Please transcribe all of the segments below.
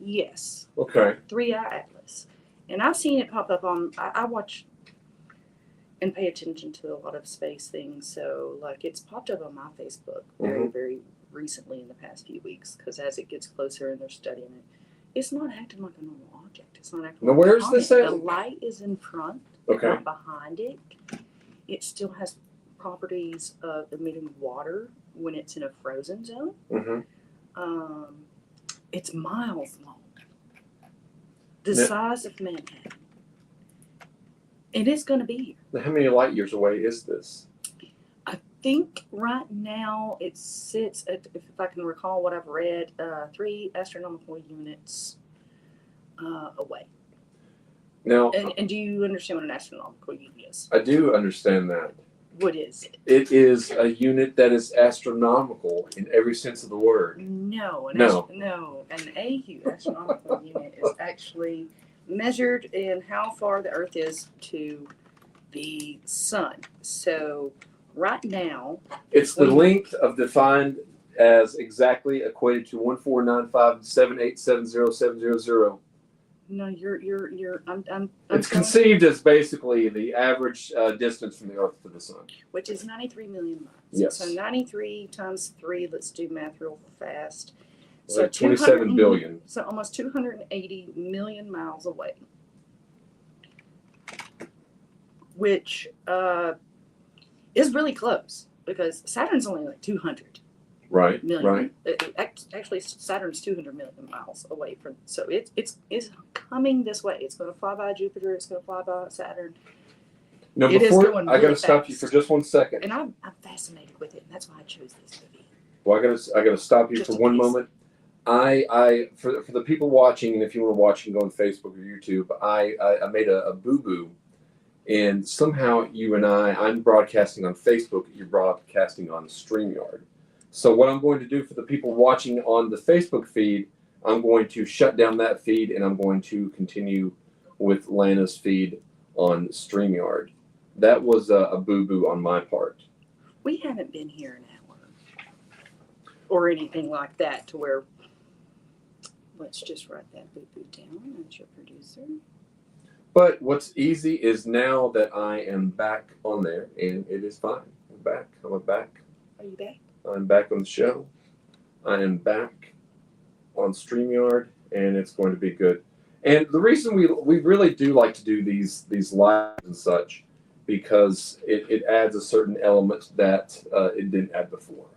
Yes. Okay. 3i Atlas. And I've seen it pop up on, I watch and pay attention to a lot of space things. So, like, it's popped up on my Facebook very, very recently in the past few weeks because as it gets closer and they're studying it, it's not acting like a normal object. It's not acting Now, like where's this at? The light is in front, Okay. not behind it. It still has properties of emitting water when it's in a frozen zone. It's miles long, the size of Manhattan. And it's going to be here. Now, how many light years away is this? I think right now it sits at, if I can recall what I've read, 3 astronomical units away. Now, and do you understand what an astronomical unit is? I do understand that. What is it? It is a unit that is astronomical in every sense of the word. No. An AU, astronomical unit, is actually measured in how far the Earth is to the sun. So right now, it's the length of defined as exactly equated to 1495787070. No, you're. I'm it's conceived as basically the average distance from the Earth to the Sun, which is 93 million miles. Yes. So 93 times 3. Let's do math real fast. So like 27 billion. So almost 280 million miles away, which is really close because Saturn's only like 200. Right. Million. Right. Actually, Saturn's 200 million miles away from. So it's coming this way. It's going to fly by Jupiter. It's going to fly by Saturn. Now, before I got to stop you for just 1 second. And I'm fascinated with it. And that's why I chose this movie. Well, I got to stop you for one moment. I for the people watching, and if you want to watch and go on Facebook or YouTube, I made a boo boo, and somehow you and I'm broadcasting on Facebook. You're broadcasting on StreamYard. So what I'm going to do for the people watching on the Facebook feed, I'm going to shut down that feed and I'm going to continue with Lana's feed on StreamYard. That was a boo-boo on my part. We haven't been here an hour or anything like that to where, let's just write that boo-boo down as your producer. But what's easy is now that I am back on there and it is fine. I'm back. I'm back. Are you back? I'm back on the show. I am back on StreamYard, and it's going to be good. And the reason we really do like to do these lives and such, because it adds a certain element that it didn't add before.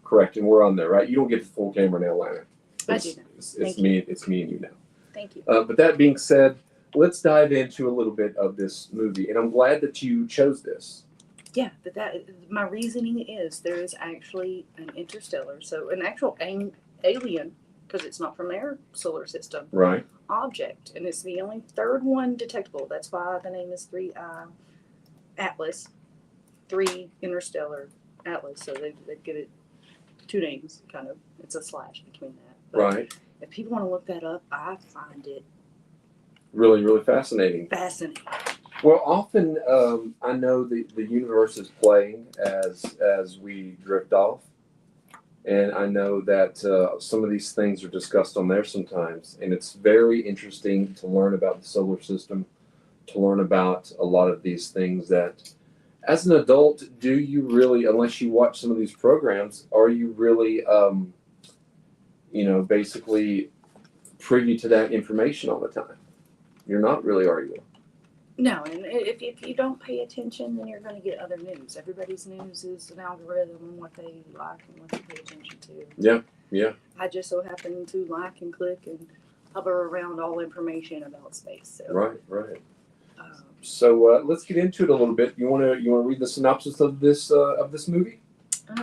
Correct, and we're on there, right? You don't get the full camera now, Lana. I do now. It's me and you now. Thank you. But that being said, let's dive into a little bit of this movie, and I'm glad that you chose this. Yeah, but my reasoning is there is actually an interstellar, so an actual alien, because it's not from their solar system, right? Object, and it's the only third one detectable. That's why the name is 3i Atlas, 3 Interstellar Atlas. So they give it 2 names, kind of. It's a slash between that. But right. If people want to look that up, I find it really, really fascinating. Fascinating. Well, often I know the universe is playing as we drift off, and I know that some of these things are discussed on there sometimes, and it's very interesting to learn about the solar system, to learn about a lot of these things that, as an adult, do you really, unless you watch some of these programs, are you really, basically privy to that information all the time? You're not really, are you? No, and if you don't pay attention, then you're going to get other news. Everybody's news is an algorithm and what they like and what they pay attention to. Yeah. I just so happen to like and click and hover around all information about space. So. Right. So let's get into it a little bit. You want to read the synopsis of this movie?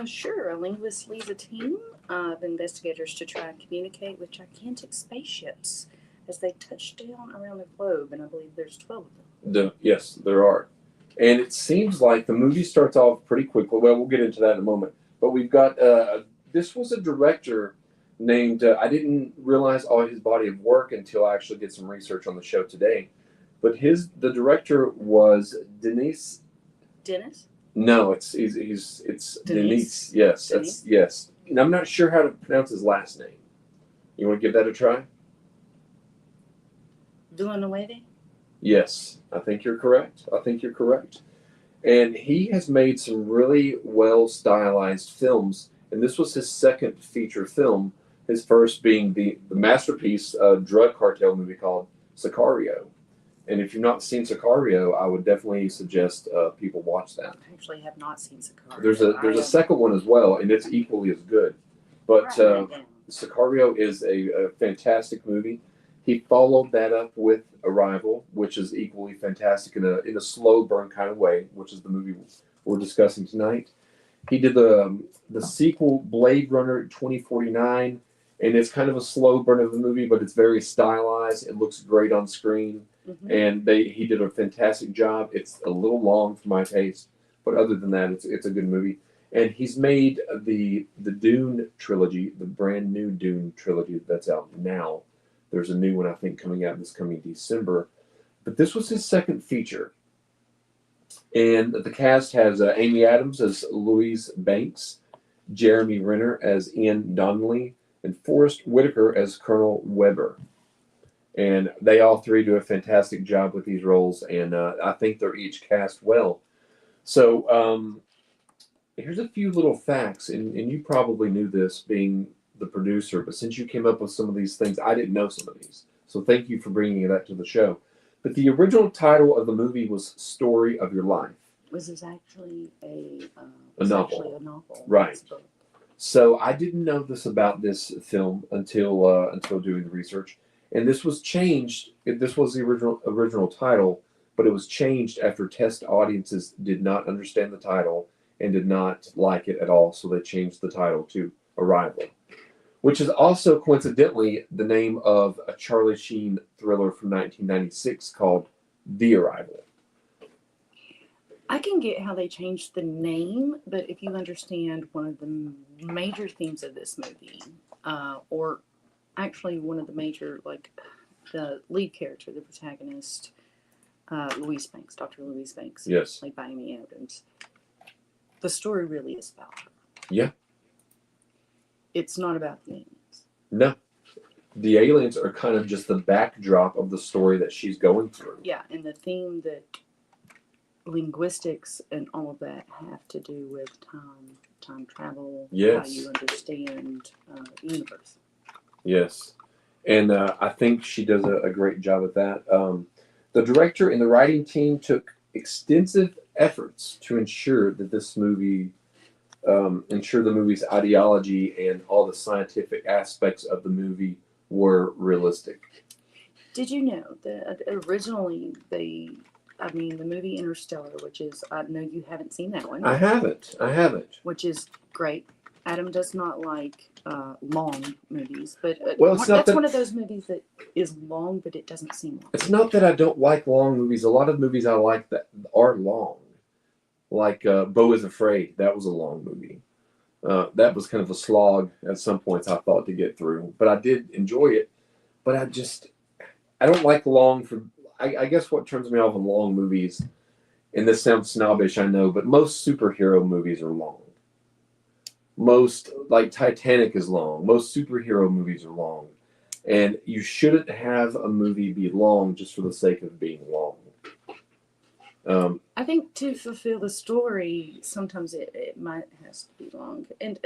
Sure. A linguist leads a team of investigators to try and communicate with gigantic spaceships as they touch down around the globe, and I believe there's 12 of them. Yes, there are. And it seems like the movie starts off pretty quickly. Well, we'll get into that in a moment. But we've got, this was a director named, I didn't realize all his body of work until I actually did some research on the show today. But the director was Dennis? No, it's Denise. Yes, yes. And I'm not sure how to pronounce his last name. You want to give that a try? Villeneuve? Yes, I think you're correct. And he has made some really well stylized films. And this was his second feature film, his first being the masterpiece drug cartel movie called Sicario. And if you've not seen Sicario, I would definitely suggest people watch that. I actually have not seen Sicario. There's a second one as well, and it's equally as good. But Sicario is a fantastic movie. He followed that up with Arrival, which is equally fantastic in a slow burn kind of way, which is the movie we're discussing tonight. He did the sequel Blade Runner 2049, and it's kind of a slow burn of a movie, but it's very stylized. It looks great on screen, and he did a fantastic job. It's a little long for my taste, but other than that, it's a good movie. And he's made the Dune trilogy, the brand new Dune trilogy that's out now. There's a new one, I think, coming out this coming December. But this was his second feature. And the cast has Amy Adams as Louise Banks, Jeremy Renner as Ian Donnelly, and Forrest Whitaker as Colonel Weber. And they all three do a fantastic job with these roles, and I think they're each cast well. So here's a few little facts, and you probably knew this being the producer, but since you came up with some of these things, I didn't know some of these. So thank you for bringing that to the show. But the original title of the movie was Story of Your Life. Was this actually a novel? Actually a novel, right? So I didn't know this about this film until doing the research, and this was changed. This was the original title, but it was changed after test audiences did not understand the title and did not like it at all. So they changed the title to Arrival, which is also coincidentally the name of a Charlie Sheen thriller from 1996 called The Arrival. I can get how they changed the name, but if you understand one of the major themes of this movie, or actually one of the major, like the lead character, the protagonist, Louise Banks, Dr. Louise Banks, yes, played by Amy Adams, the story really is about her. Yeah. It's not about the aliens. No. The aliens are kind of just the backdrop of the story that she's going through. Yeah, and the theme that linguistics and all of that have to do with time travel, yes, how you understand the universe. Yes. And I think she does a great job at that. The director and the writing team took extensive efforts to ensure that this movie ensure the movie's ideology and all the scientific aspects of the movie were realistic. Did you know that originally the movie Interstellar, which is, I know you haven't seen that one. I haven't. Which is great. Adam does not like long movies, but that's one of those movies that is long, but it doesn't seem long. It's not that I don't like long movies. A lot of movies I like that are long. Like Beau is Afraid. That was a long movie. That was kind of a slog at some points, I thought, to get through. But I did enjoy it. But I don't like long for... I guess what turns me off in long movies, and this sounds snobbish, I know, but most superhero movies are long. Most, like Titanic is long. Most superhero movies are long. And you shouldn't have a movie be long just for the sake of being long. I think to fulfill the story, sometimes it might has to be long. And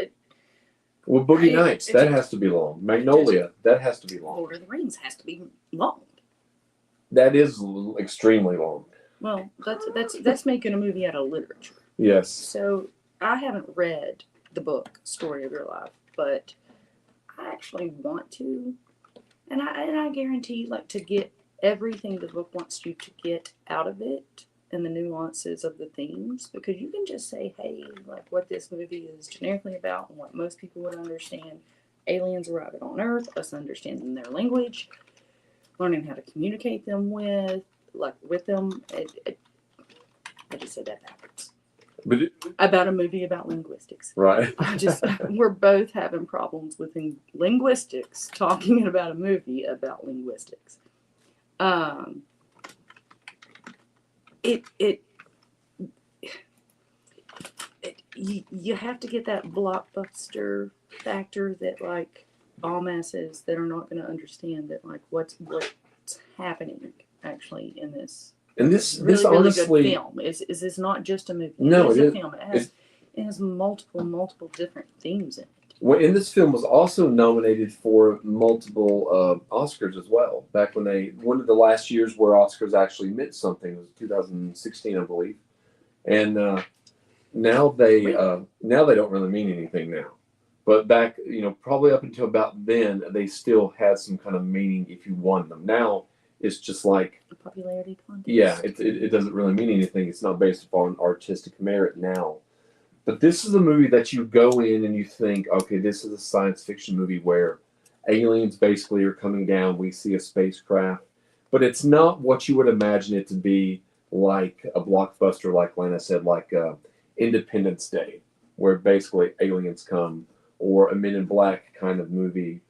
Boogie Nights, that has to be long. Magnolia, that has to be long. Lord of the Rings has to be long. That is extremely long. Well, that's making a movie out of literature. Yes. So I haven't read the book Story of Your Life, but I actually want to, and I guarantee, like, to get everything the book wants you to get out of it and the nuances of the themes, because you can just say, hey, like, what this movie is generically about and what most people would understand: aliens arriving on Earth, us understanding their language, learning how to communicate with them. I just said that backwards. But about a movie about linguistics. Right. We're both having problems with linguistics talking about a movie about linguistics. You have to get that blockbuster factor that, like, all masses that are not going to understand that, like, what what's happening actually in this. And this Really honestly, good film. Is this not just a movie? No, it is it a is. film. It has multiple different themes in it. well, and this film was also nominated for multiple Oscars as well. Back when one of the last years where Oscars actually meant something was 2016, I believe. And now they don't really mean anything now. But back, probably up until about then, they still had some kind of meaning if you won them. Now it's just like A popularity contest. yeah, it doesn't really mean anything. It's not based upon artistic merit now. But this is a movie that you go in and you think, okay, this is a science fiction movie where aliens basically are coming down. We see a spacecraft, but it's not what you would imagine it to be, like a blockbuster, like Lana said, like Independence Day, where basically aliens come, or a Men in Black kind of movie,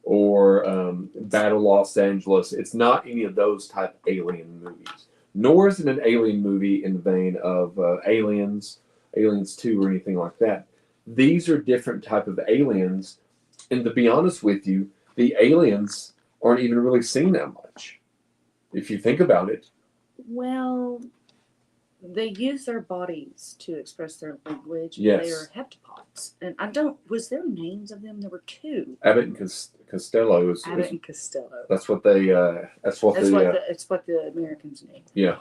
or Battle Los Angeles. It's not any of those type of alien movies. Nor is it an alien movie in the vein of Aliens 2, or anything like that. These are different type of aliens, and to be honest with you, the aliens aren't even really seen that much, if you think about it. Well, they use their bodies to express their language. Yes. They are heptapods. And was there names of them? There were two. Abbott and Costello is Abbott and Costello. that's what it's what the Americans named. Yeah.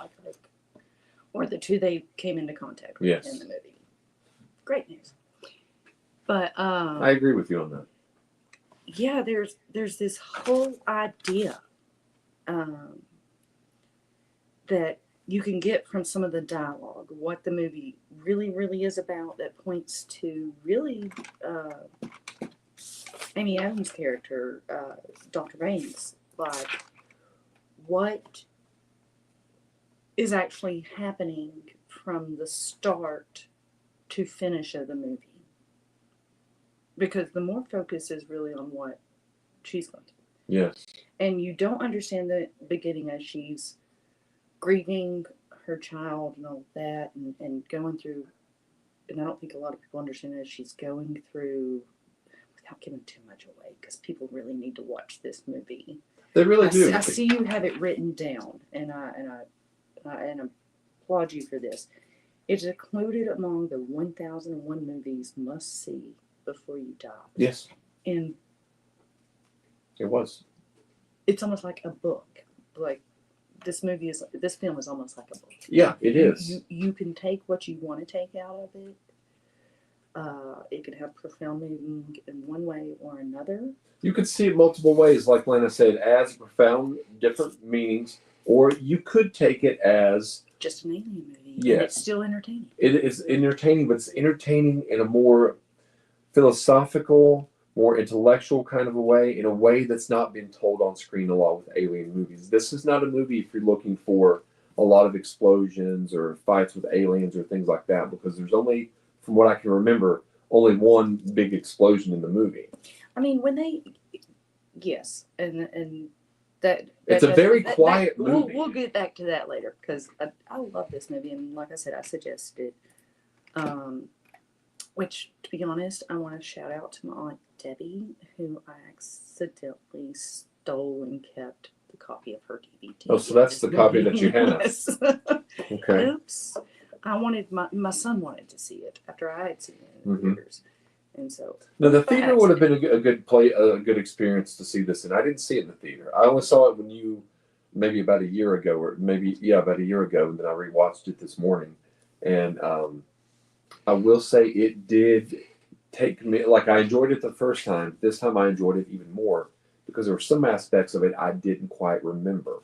Or the two they came into contact with Yes. in the movie. Great news. But I agree with you on that. yeah, there's this whole idea that you can get from some of the dialogue, what the movie really is about, that points to really Amy Adams' character, Dr. Baines, like what is actually happening from the start to finish of the movie. Because the more focus is really on what she's going through. Yes. And you don't understand the beginning as she's grieving her child and all that, and going through, and I don't think a lot of people understand as she's going through, without giving too much away, because people really need to watch this movie. They really do. I see you have it written down, and I applaud you for this. It's included among the 1001 movies must see before you die. Yes. And it was. It's almost like a book. Like this film is almost like a book. Yeah, it is. You can take what you want to take out of it. It can have profound meaning in one way or another. You could see it multiple ways, like Lana said, as profound, different meanings, or you could take it as just an alien movie. Yes. And it's still entertaining. It is entertaining, but it's entertaining in a more philosophical, more intellectual kind of a way, in a way that's not been told on screen a lot with alien movies. This is not a movie if you're looking for a lot of explosions or fights with aliens or things like that, because there's only, from what I can remember, only one big explosion in the movie. I mean, yes, and that it's a very quiet movie. We'll get back to that later, because I love this movie, and like I said, I suggested it. Which, to be honest, I want to shout out to my Aunt Debbie, who I accidentally stole and kept the copy of her DVD. Oh, so that's the copy that you had. Yes. Okay. Oops. My son wanted to see it after I had seen it in theaters. And so. Now, the theater would have been a good experience to see this in. I didn't see it in the theater. I only saw it maybe about a year ago, about a year ago, and then I rewatched it this morning. And I will say it did take me, like I enjoyed it the first time. This time I enjoyed it even more because there were some aspects of it I didn't quite remember.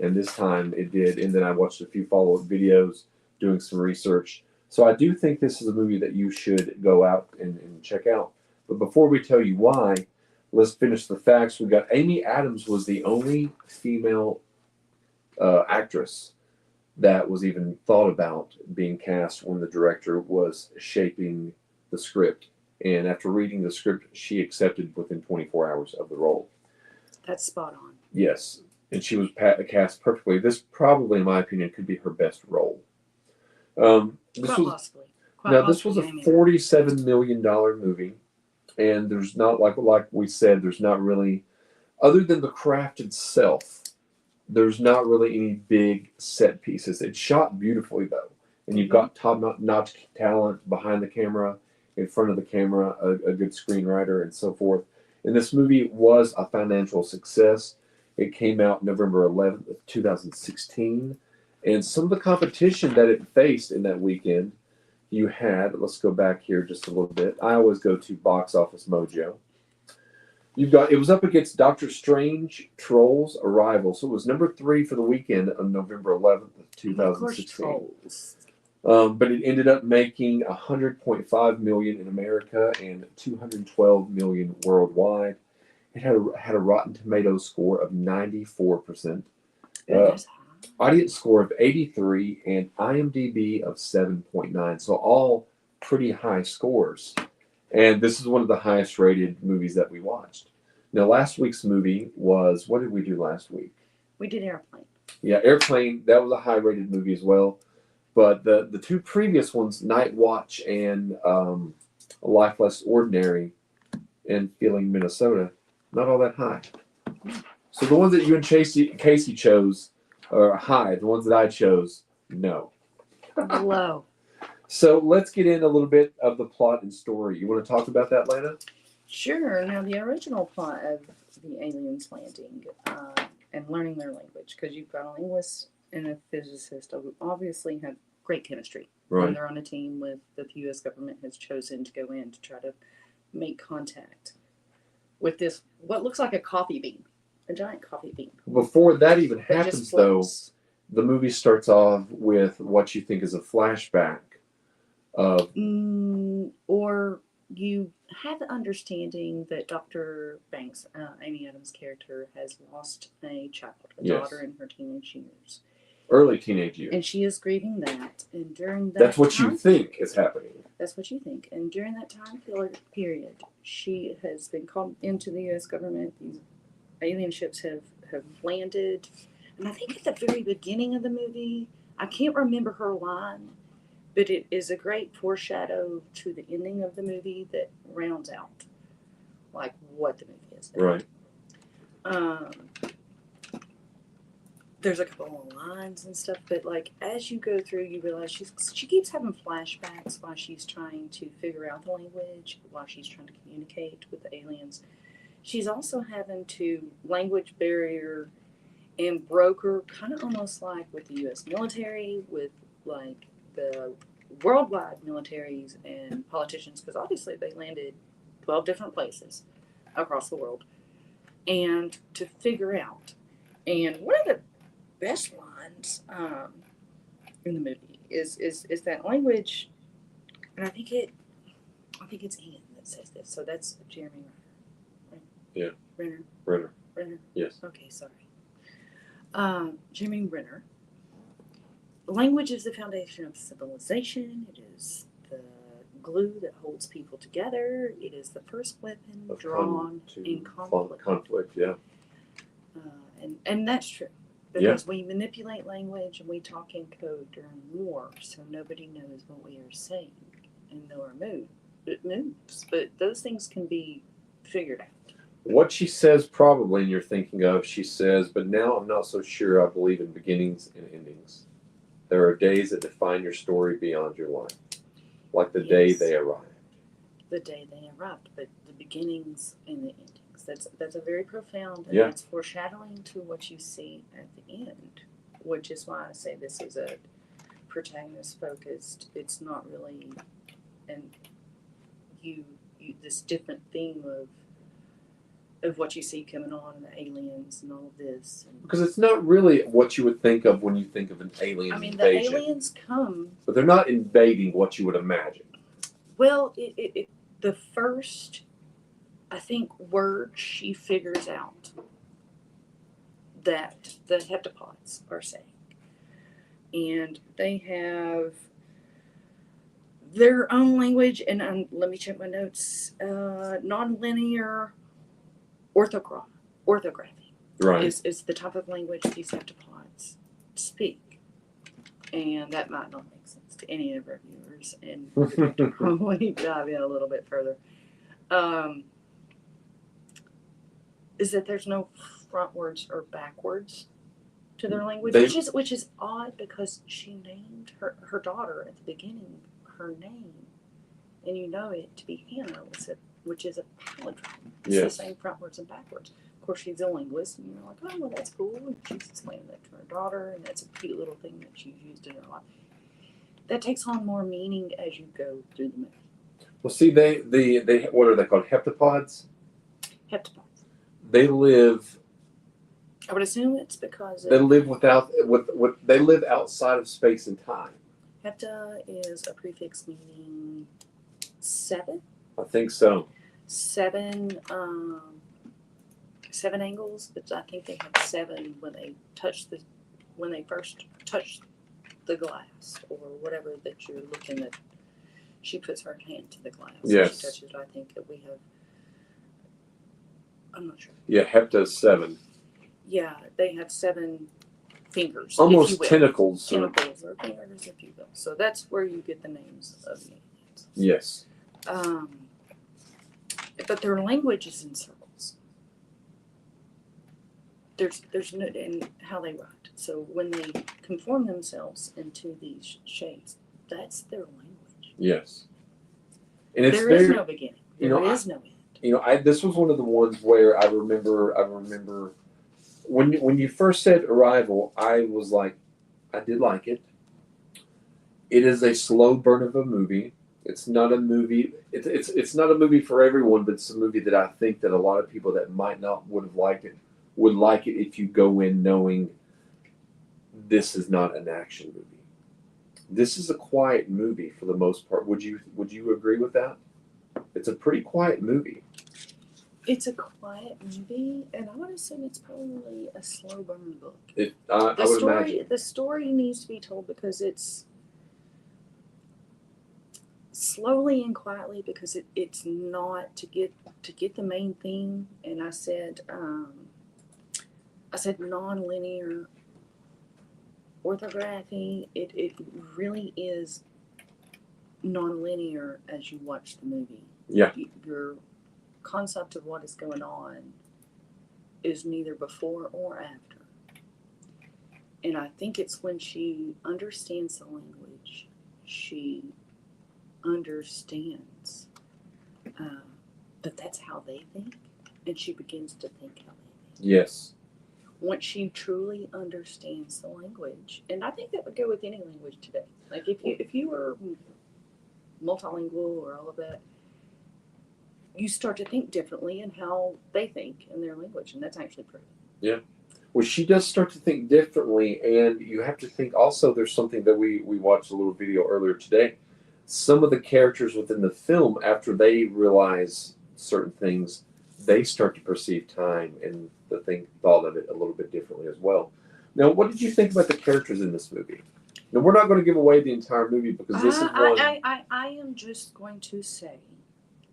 And this time it did. And then I watched a few follow-up videos, doing some research. So I do think this is a movie that you should go out and check out. But before we tell you why, let's finish the facts. We got Amy Adams was the only female actress that was even thought about being cast when the director was shaping the script. And after reading the script, she accepted within 24 hours of the role. That's spot on. Yes. And she was cast perfectly. This probably, in my opinion, could be her best role. This was a $47 million movie. And there's not, like we said, there's not really, other than the craft itself, There's not really any big set pieces. It's shot beautifully though, and you've got top-notch talent behind the camera, in front of the camera, a good screenwriter, and so forth. And this movie was a financial success. It came out November 11th, 2016, and some of the competition that it faced in that weekend, you had. Let's go back here just a little bit. I always go to Box Office Mojo. It was up against Doctor Strange, Trolls, Arrival. So it was number 3 for the weekend on November 11th of 2016. But it ended up making 100.5 million in America and 212 million worldwide. It had a Rotten Tomatoes score of 94%, audience score of 83, and IMDb of 7.9. So all pretty high scores. And this is one of the highest rated movies that we watched. Now, last week's movie was, what did we do last week? We did Airplane. Yeah, Airplane, that was a high rated movie as well. But the 2 previous ones, Night Watch and A Life Less Ordinary and Feeling Minnesota, not all that high. So the ones that you and Casey chose are high. The ones that I chose, no. Low. So let's get in a little bit of the plot and story. You want to talk about that, Lana? Sure. Now, the original plot of the aliens landing and learning their language, because you've got a linguist and a physicist who obviously have great chemistry. Right. And they're on a team that the U.S. government has chosen to go in to try to make contact with this, what looks like a coffee bean, a giant coffee bean. Before that even happens, though, the movie starts off with what you think is a flashback of... or you have the understanding that Dr. Banks, Amy Adams' character, has lost a child, a daughter in her teenage years. Early teenage years. And she is grieving that. And during that That's what you think is happening. That's what you think. And during that time period, she has been called into the U.S. government. These alien ships have landed. And I think at the very beginning of the movie, I can't remember her line, but it is a great foreshadow to the ending of the movie that rounds out like what the movie is. Right. There's a couple of lines and stuff, but like as you go through, you realize she keeps having flashbacks while she's trying to figure out the language, while she's trying to communicate with the aliens. She's also having to language barrier and broker, kind of almost like with the U.S. military, with like the worldwide militaries and politicians, because obviously they landed 12 different places across the world, and to figure out. And one of the best lines in the movie is that language, and I think it's Ian that says this. So that's Jeremy Renner, right? Yeah. Renner. Yes. Okay, sorry. Jeremy Renner. Language is the foundation of civilization. It is the glue that holds people together. It is the first weapon drawn in conflict. Conflict, yeah. And that's true. Because we manipulate language and we talk in code during war, so nobody knows what we are saying. And it moves. But those things can be figured out. What she says probably, and you're thinking of, she says, but now I'm not so sure I believe in beginnings and endings. There are days that define your story beyond your life. Like the day they arrived. The day they arrived, but the beginnings and the endings. That's a very profound, and it's foreshadowing to what you see at the end, which is why I say this is a protagonist focused. It's not really, and you this different theme of what you see coming on, and the aliens and all of this. Because it's not really what you would think of when you think of an alien invasion. The aliens come, but they're not invading what you would imagine. Well, the first, I think, word she figures out that the heptapods are saying. And they have their own language, and let me check my notes, nonlinear orthography. Right. Is the type of language these heptapods speak. And that might not make sense to any of our viewers, and we're going to probably dive in a little bit further. Is that there's no frontwards or backwards to their language, They- which is odd because she named her daughter at the beginning her name, and you know it to be Hannah, which is a palindrome. It's the Yes. same frontwards and backwards. Of course, she's a linguist, and you're like, oh, well, that's cool. And she's explaining that to her daughter, and that's a cute little thing that she's used in her life. That takes on more meaning as you go through the movie. Well, see, they what are they called? Heptapods. Heptapods. They live. I would assume it's because They live they live outside of space and time. hepta is a prefix meaning 7. I think so. 7 angles, but I think they have 7 when they first touch the glass or whatever that you're looking at. She puts her hand to the glass. Yes. She touches it. I think that we have. I'm not sure. Yeah, Hepta is 7. Yeah, they have 7 fingers. Almost if you will. tentacles. Tentacles or fingers, if you will. So that's where you get the names of the aliens. Yes. But their language is in circles. There's no in how they write. So when they conform themselves into these shapes, that's their language. Yes. And it's There very, is no beginning. There is no end. This was one of the ones where I remember when you first said Arrival, I was like, I did like it. It is a slow burn of a movie. It's not a movie. It's not a movie for everyone, but it's a movie that I think that a lot of people that might not would have liked it would like it if you go in knowing this is not an action movie. This is a quiet movie for the most part. Would you agree with that? It's a pretty quiet movie. It's a quiet movie, and I would assume it's probably a slow burn book. I would imagine. The story needs to be told because it's slowly and quietly because it's not to get the main theme. And I said non-linear orthography. It really is non-linear as you watch the movie. Yeah. Your concept of what is going on is neither before or after. And I think it's when she understands the language, she understands that that's how they think, and she begins to think how they think. Yes. Once she truly understands the language, and I think that would go with any language today. Like if you were multilingual or all of that, you start to think differently in how they think in their language, and that's actually proven. Yeah. Well, she does start to think differently, and you have to think also there's something that we watched a little video earlier today. Some of the characters within the film, after they realize certain things, they start to perceive time and thought of it a little bit differently as well. Now, what did you think about the characters in this movie? Now, we're not going to give away the entire movie because this is one. I am just going to say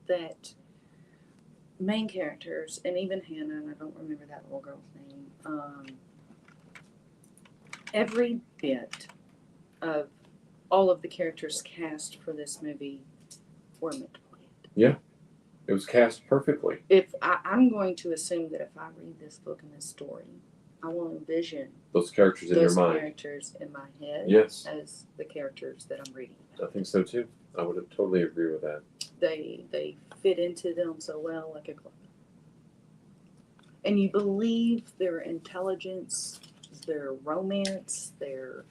that main characters, and even Hannah, and I don't remember that little girl's name, every bit of all of the characters cast for this movie were meant to play it. Yeah, it was cast perfectly. I'm going to assume that if I read this book and this story, I will envision those characters in your mind. Those characters in my head, yes, as the characters that I'm reading about. I think so too. I would totally agree with that. They fit into them so well, like a glove. And you believe their intelligence, their romance, their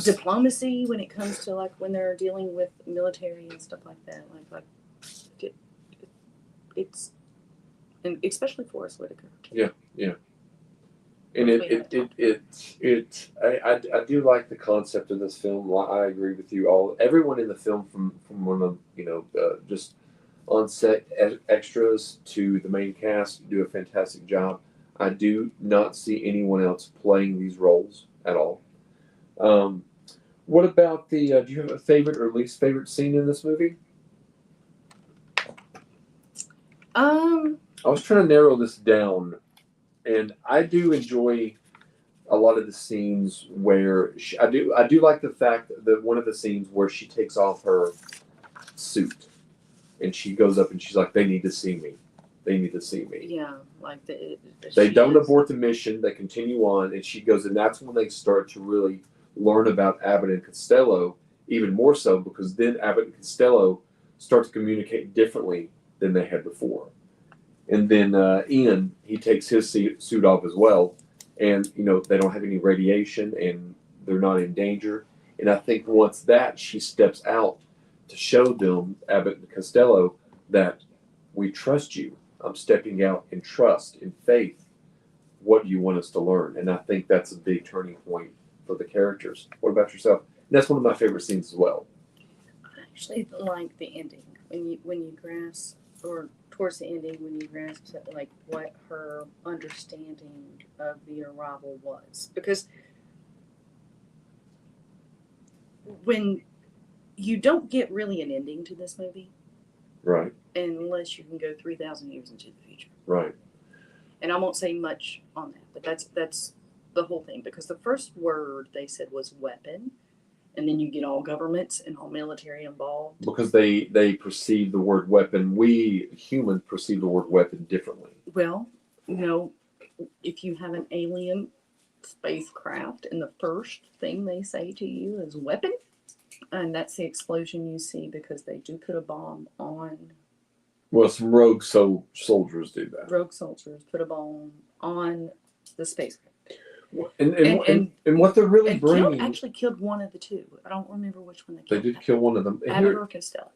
diplomacy when it comes to like when they're dealing with military and stuff like that. It's and especially Forrest Whitaker. Yeah. And I do like the concept of this film. I agree with you. Everyone in the film, from one of just on set extras to the main cast, do a fantastic job. I do not see anyone else playing these roles at all. What about do you have a favorite or least favorite scene in this movie? I was trying to narrow this down, and I do enjoy a lot of the scenes where I do like the fact that one of the scenes where she takes off her suit and she goes up and she's like, "They need to see me," they need to see me. Yeah, like They don't abort the mission. They continue on, and she goes, and that's when they start to really learn about Abbott and Costello even more so, because then Abbott and Costello start to communicate differently than they had before. And then Ian, he takes his suit off as well, and they don't have any radiation, and they're not in danger. And I think once that, she steps out to show them, Abbott and Costello, that we trust you. I'm stepping out in trust, in faith. What do you want us to learn? And I think that's a big turning point for the characters. What about yourself? And that's one of my favorite scenes as well. I actually like the ending when you grasp, or towards the ending when you grasp like what her understanding of the arrival was, because when you don't get really an ending to this movie, right? Unless you can go 3,000 years into the future, right? And I won't say much on that, but that's the whole thing, because the first word they said was weapon, and then you get all governments and all military involved. Because they perceive the word weapon. We humans perceive the word weapon differently. Well, if you have an alien spacecraft and the first thing they say to you is weapon, and that's the explosion you see, because they do put a bomb on. Well, some rogue soldiers do that. Rogue soldiers put a bomb on the spacecraft. And what they're really bringing... actually killed one of the two. I don't remember which one they They killed. did kill one of them. Abbott or Costello.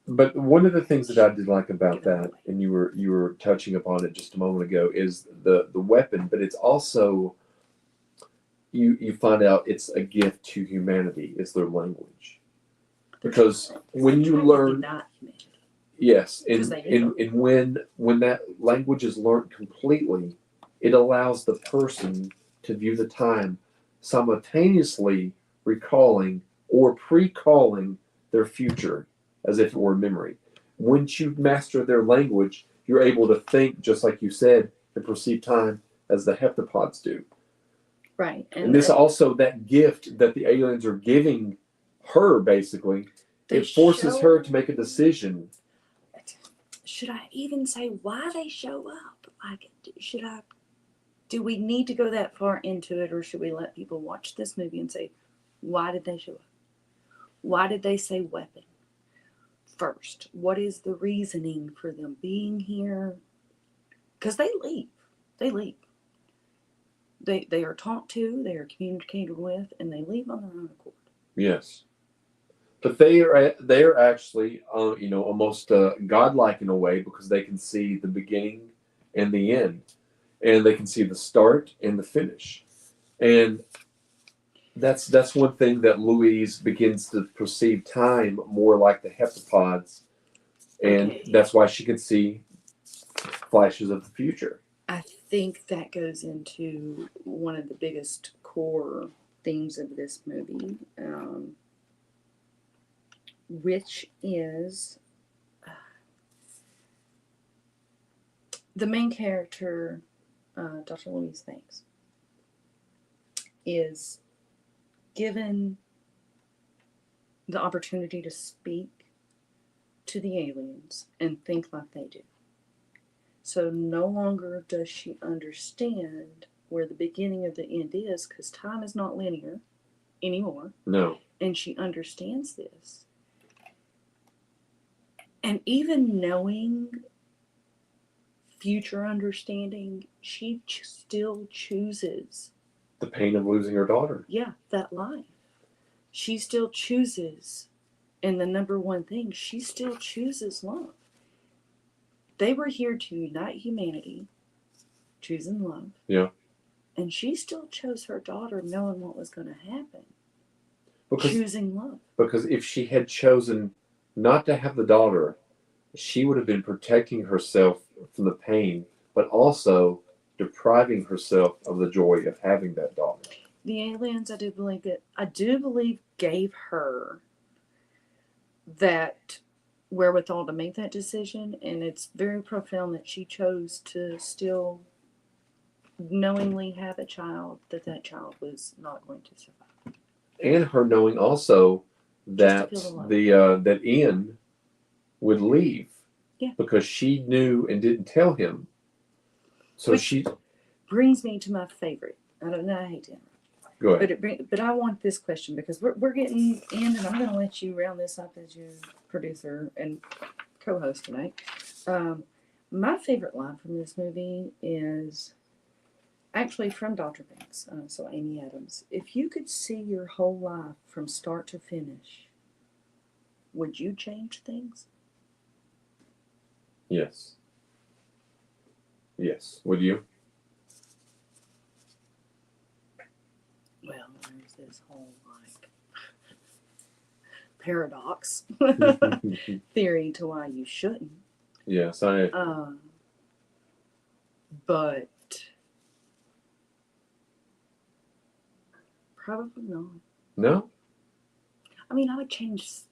But one of the things that I did like about that, and you were touching upon it just a moment ago, is the weapon. But it's also, you find out it's a gift to humanity. It's their language. Because when you learn... Yes, and when that language is learned completely, it allows the person to view the time simultaneously recalling or pre-calling their future as if it were memory. Once you master their language, you're able to think, just like you said, and perceive time as the heptapods do. Right. And this also, that gift that the aliens are giving her, basically, it forces her to make a decision. Should I even say why they show up? Like, do we need to go that far into it, or should we let people watch this movie and say, why did they show up? Why did they say weapon first? What is the reasoning for them being here? Because they leave. They leave. They are talked to, they are communicated with, and they leave on their own accord. Yes. But they are actually, almost godlike in a way, because they can see the beginning and the end, and they can see the start and the finish, and that's one thing that Louise begins to perceive time more like the heptapods, and that's why she can see flashes of the future. I think that goes into one of the biggest core themes of this movie. Which is the main character, Dr. Louise Banks, is given the opportunity to speak to the aliens and think like they do. So no longer does she understand where the beginning of the end is, because time is not linear anymore. No. And she understands this. And even knowing future understanding, she still chooses the pain of losing her daughter. Yeah, that life. She still chooses, and the number one thing, she still chooses love. They were here to unite humanity, choosing love. Yeah. And she still chose her daughter knowing what was going to happen. Choosing love. Because if she had chosen not to have the daughter, she would have been protecting herself from the pain, but also depriving herself of the joy of having that daughter. The aliens, I do believe gave her that wherewithal to make that decision, and it's very profound that she chose to still knowingly have a child, that child was not going to survive. And her knowing also that that Ian would leave Yeah. Because she knew and didn't tell him. So Which she brings me to my favorite. I don't know. I hate to interrupt. go ahead. But I want this question because we're getting in, and I'm going to let you round this up as your producer and co-host tonight. My favorite line from this movie is actually from Dr. Banks, so Amy Adams. If you could see your whole life from start to finish, would you change things? Yes. Yes. Would you? Well, there's this whole like paradox theory to why you shouldn't. Yes, I. But probably not. No. I mean, I would change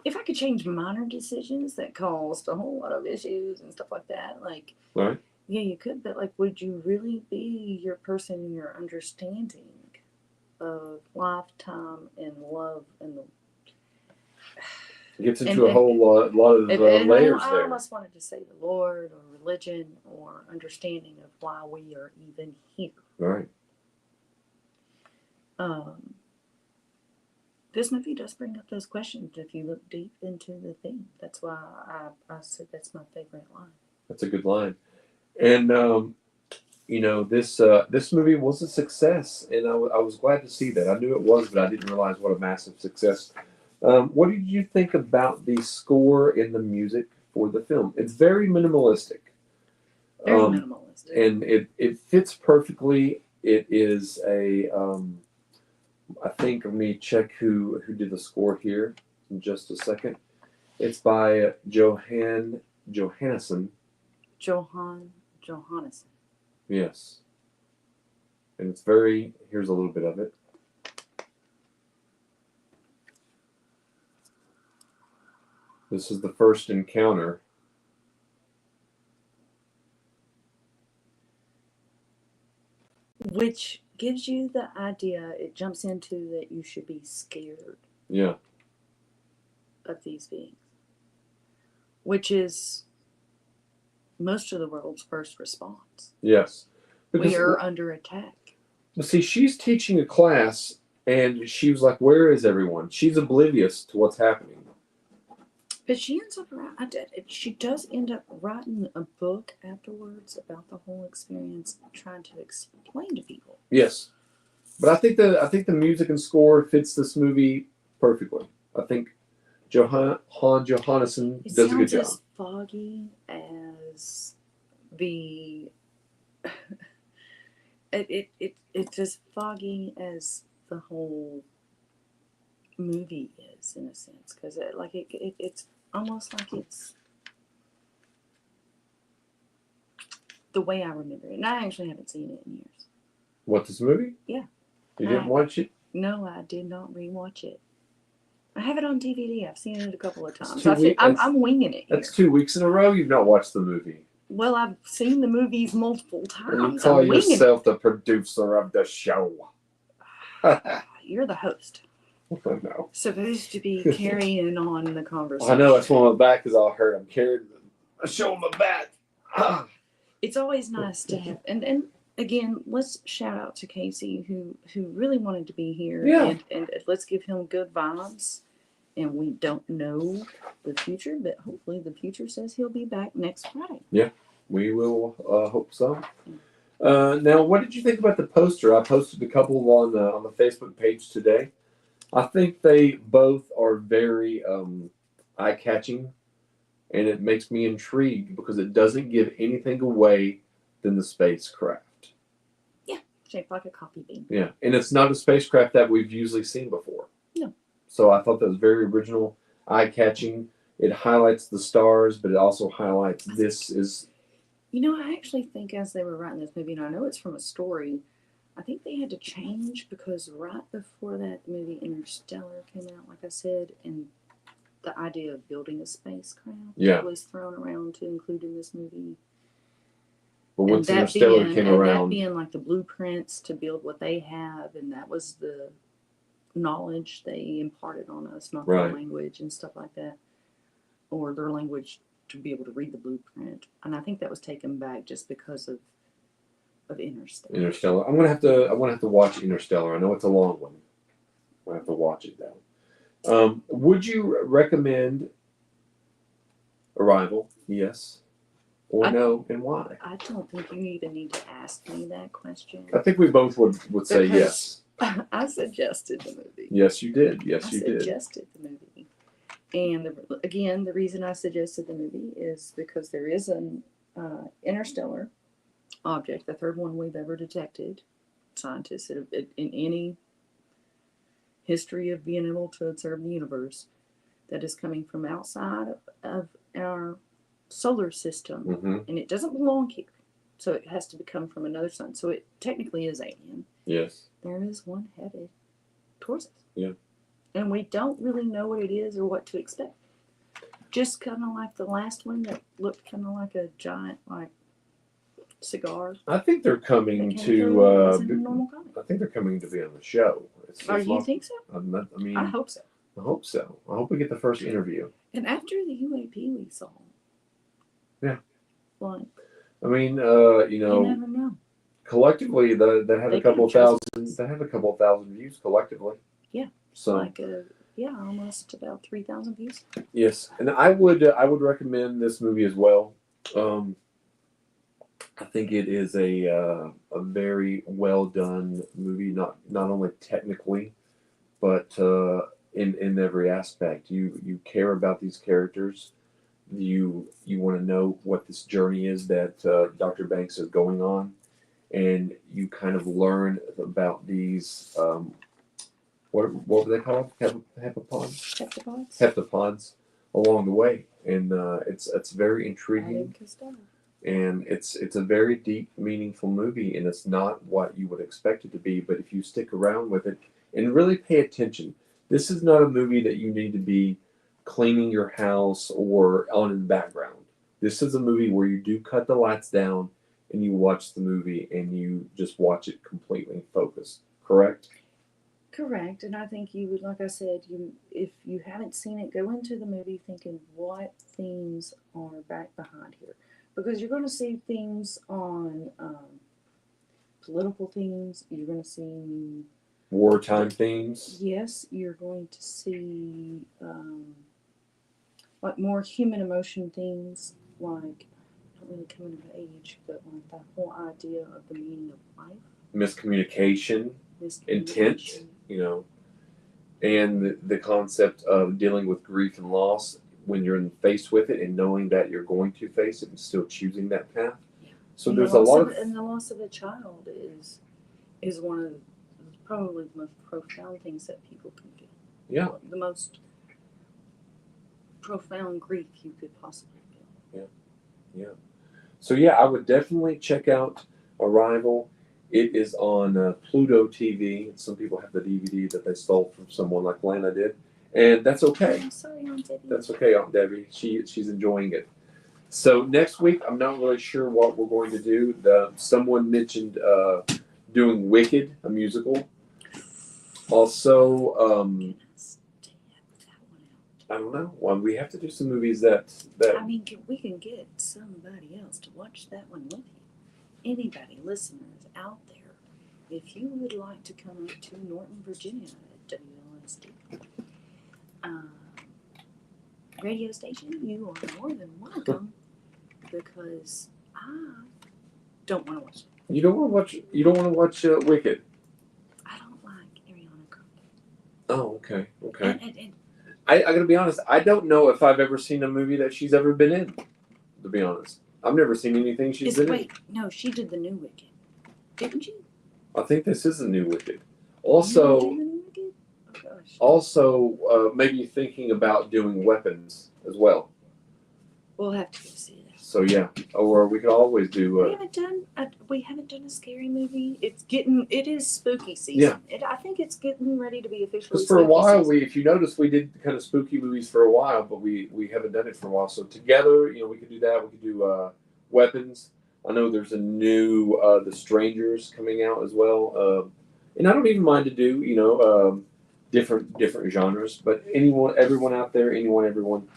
if I could change minor decisions that caused a whole lot of issues and stuff like that. Like, Right. yeah, you could, but like, would you really be your person and your understanding of lifetime and love and the It gets into a whole lot of layers I there. almost wanted to say the Lord or religion or understanding of why we are even here. Right. This movie does bring up those questions if you look deep into the theme. That's why I said that's my favorite line. That's a good line. And you know, this movie was a success, and I was glad to see that. I knew it was, but I didn't realize what a massive success. What did you think about the score and the music for the film? It's very minimalistic. Very minimalistic. And it fits perfectly. It is a I think, let me check who did the score here in just a second. It's by Johannesson. Johannesson. Yes. And it's very, here's a little bit of it. This is the first encounter. Which gives you the idea, it jumps into that you should be scared. Yeah. Of these beings. Which is most of the world's first response. Yes. Because we are under attack. See, she's teaching a class, and she was like, where is everyone? She's oblivious to what's happening. But she ends up, she does end up writing a book afterwards about the whole experience, trying to explain to people. Yes. But I think the music and score fits this movie perfectly. I think Johannesson does a good job. It sounds as foggy as the it's as foggy as the whole movie is, in a sense, because it's almost like it's the way I remember it, and I actually haven't seen it in years. What, this movie? Yeah. You didn't watch it? No, I did not rewatch it. I have it on DVD. I've seen it a couple of times. I'm winging it here. That's 2 weeks in a row you've not watched the movie. Well, I've seen the movies multiple times. And you call yourself the producer of the show. You're the host. No. Supposed to be carrying on the conversation. I know, that's why my back is all hurt. I'm carrying a show on my back. It's always nice to have, and again, let's shout out to Casey who really wanted to be here. Yeah. And let's give him good vibes. And we don't know the future, but hopefully the future says he'll be back next Friday. Yeah, we will hope so. Now, what did you think about the poster? I posted a couple on the Facebook page today. I think they both are very eye-catching, and it makes me intrigued because it doesn't give anything away than the spacecraft. Yeah, shaped like a coffee bean. Yeah, and it's not a spacecraft that we've usually seen before. No. So I thought that was very original, eye-catching. It highlights the stars, but it also highlights this is... You know, I actually think as they were writing this movie, and I know it's from a story, I think they had to change because right before that, the movie Interstellar came out, like I said, and the idea of building a spacecraft was thrown around to include in this movie. But once Interstellar came around... that being like the blueprints to build what they have, and that was the knowledge they imparted on us, not their language and stuff like that, or their language to be able to read the blueprint, and I think that was taken back just because of Interstellar. Interstellar. I'm gonna have to watch Interstellar. I know it's a long one. I have to watch it though. Would you recommend Arrival? Yes or no, and why? I don't think you even need to ask me that question. I think we both would say yes. I suggested the movie. Yes, you did. Yes, I you did. suggested the movie. And again, the reason I suggested the movie is because there is an interstellar object, the third one we've ever detected. Scientists that have, in any history of being able to observe the universe, that is coming from outside of our solar system, Mm-hmm. and it doesn't belong here. So it has to come from another sun. So it technically is alien. Yes. There is one headed towards us. Yeah. And we don't really know what it is or what to expect. Just kind of like the last one that looked kind of like a giant, like, cigar. I think they're coming to. I think they're coming to be on the show. Oh, you think so? I mean, I hope so. I hope so. I hope we get the first interview. And after the UAP we saw. Yeah. Like, I mean, you never know. collectively, that had a couple thousand. That had a couple thousand views collectively. Yeah. So. Like almost about 3,000 views. Yes, and I would recommend this movie as well. I think it is a very well done movie, not only technically, but in every aspect. You care about these characters. You want to know what this journey is that Dr. Banks is going on, and you kind of learn about these. What were they called? Heptapods along the way, and it's very intriguing. And it's a very deep, meaningful movie, and it's not what you would expect it to be. But if you stick around with it and really pay attention, this is not a movie that you need to be cleaning your house or on in the background. This is a movie where you do cut the lights down and you watch the movie and you just watch it completely focused. Correct? Correct, and I think you would, like I said, if you haven't seen it, go into the movie thinking what themes are back behind here. Because you're going to see themes on political themes. You're going to see wartime themes. Yes, you're going to see like more human emotion themes, like not really coming of age, but like that whole idea of the meaning of life, miscommunication, intent, and the concept of dealing with grief and loss. When you're faced with it and knowing that you're going to face it and still choosing that path. Yeah. So there's a lot of... And the loss of a child is one of probably the most profound things that people can feel. Yeah. The most profound grief you could possibly feel. Yeah. Yeah. So yeah, I would definitely check out Arrival. It is on Pluto TV. Some people have the DVD that they stole from someone like Lana did. And that's okay. I'm sorry, Aunt Debbie. That's okay, Aunt Debbie. She's enjoying it. So next week, I'm not really sure what we're going to do. Someone mentioned doing Wicked, a musical. Also, I don't know. Well, we have to do some movies that. I mean, we can get somebody else to watch that one with you. Anybody, listeners out there, if you would like to come up to Norton, Virginia at WLSD. Radio station, you are more than welcome because I don't want to watch it. You don't want to watch Wicked. I don't like Ariana Grande. Oh, okay. And I gotta be honest. I don't know if I've ever seen a movie that she's ever been in. To be honest, I've never seen anything she's been in. No, she did the new Wicked, didn't she? I think this is the new Wicked. Also. Also, maybe thinking about doing Weapons as well. We'll have to go see that. So yeah, or we could always do. We haven't done a scary movie. It is spooky season. Yeah. I think it's getting ready to be officially. Because for a while, if you notice, we did kind of spooky movies for a while, but we haven't done it for a while. So together, we could do that. We could do Weapons. I know there's a new The Strangers coming out as well, and I don't even mind to do different genres, but everyone out there, everyone,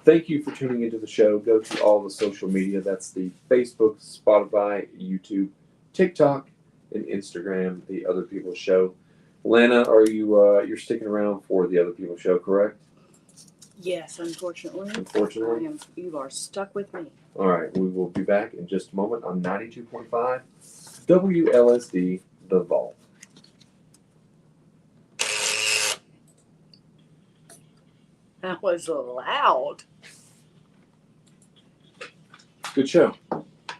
Thank you for tuning into the show. Go to all the social media. That's the Facebook, Spotify, YouTube, TikTok, and Instagram, The Other People Show. Lana, are you you're sticking around for The Other People Show, correct? Yes, unfortunately. Unfortunately. You are stuck with me. All right, we will be back in just a moment on 92.5 WLSD, The Vault. That was loud. Good show.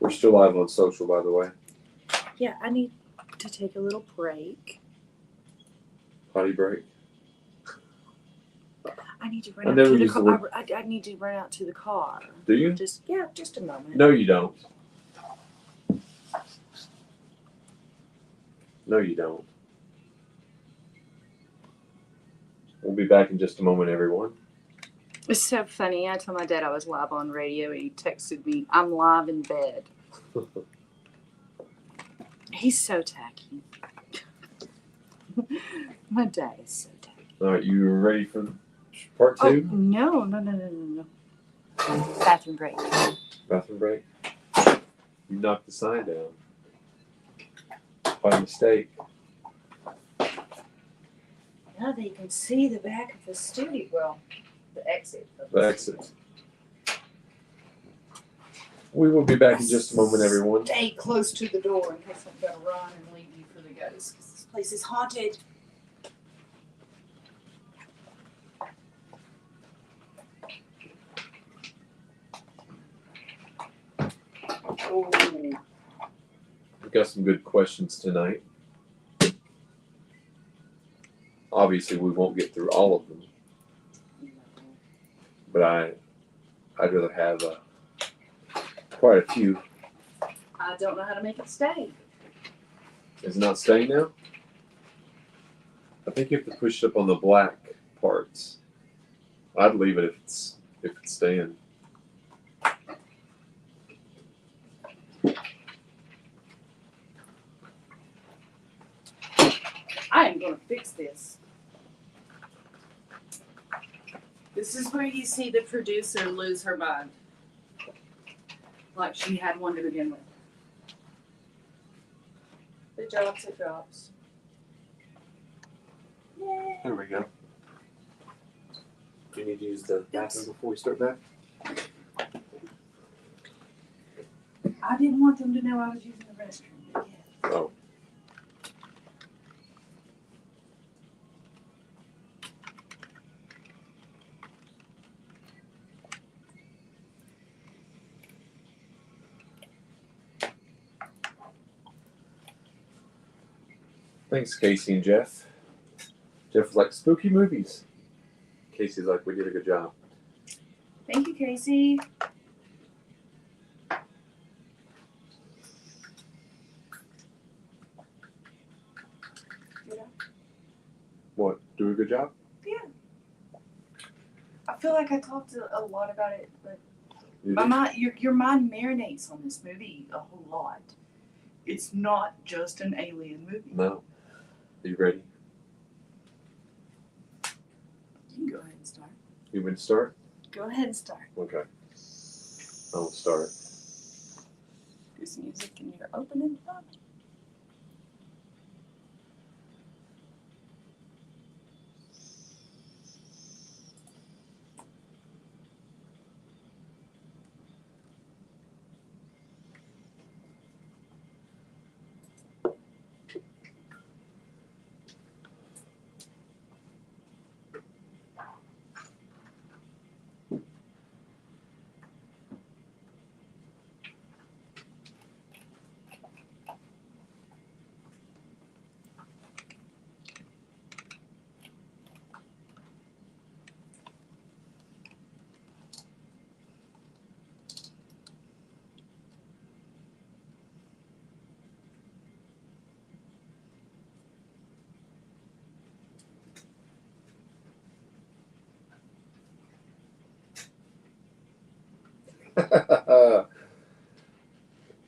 We're still live on social, by the way. Yeah, I need to take a little break. Potty break. I need to run out to the car. I need to run out to the car. Do you? Just a moment. No, you don't. No, you don't. We'll be back in just a moment, everyone. It's so funny. I told my dad I was live on radio, and he texted me, "I'm live in bed." He's so tacky. My dad is so tacky. All right, you ready for part Oh, two? no. Bathroom break. Bathroom break. You knocked the sign down. By mistake. Now that you can see the back of the studio. Well, the exit. The exit. We will be back in just a moment, everyone. Stay close to the door in case I'm going to run and leave you for the ghosts, because this place is haunted. Oh. We've got some good questions tonight. Obviously, we won't get through all of them, but I'd rather have quite a few. I don't know how to make it stay. Is it not staying now? I think you have to push it up on the black parts. I'd leave it if it's staying. I am going to fix this. This is where you see the producer lose her mind. Like she had one to begin with. It drops, it drops. Yay. There we go. Do you need to use the bathroom before we start back? I didn't want them to know I was using the restroom. But yeah. Oh. Thanks, Casey and Jeff. Jeff was like, spooky movies. Casey's like, we did a good job. Thank you, Casey. What? Do a good job? Yeah. I feel like I talked a lot about it, but You my did? mind, your mind marinates on this movie a whole lot. It's not just an alien movie. No. Are you ready? You can go ahead and start. You want to start? Go ahead and start. Okay. I'll start. Do some music in your opening thought.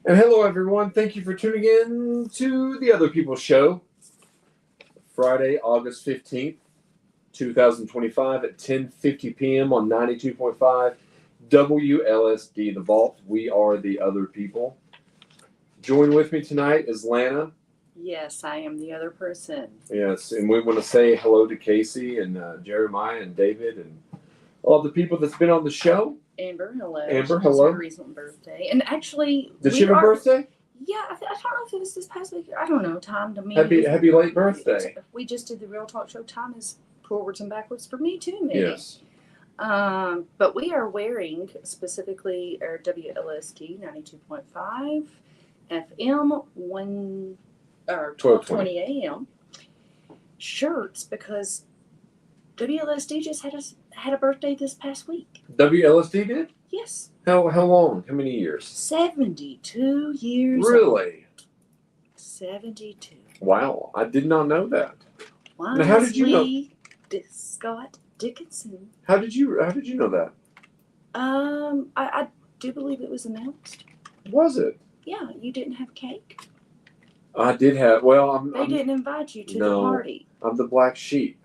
And hello, everyone. Thank you for tuning in to The Other People Show. Friday, August 15th, 2025 at 10:50 p.m. on 92.5 WLSD, The Vault. We are the other people. Join with me tonight is Lana. Yes, I am the other person. Yes, and we want to say hello to Casey and Jeremiah and David and all the people that's been on the show. Amber, hello. Amber, She hello. had a recent birthday. And actually... Did she have a birthday? Yeah, I don't know if it was this past week. I don't know. Time to me. Happy late birthday. We just did the Real Talk Show. Time is forwards and backwards for me too, maybe. Yes. But we are wearing specifically our WLSD 92.5 FM 1220 AM shirts because WLSD just had a birthday this past week. WLSD did? Yes. How long? How many years? 72 years. Really? 72. Wow, I did not know that. Now, how did you know? Scott Dickinson. How did you know that? I do believe it was announced. Was it? Yeah, you didn't have cake. I did have. Well, They didn't invite you to no, the party. I'm the black sheep.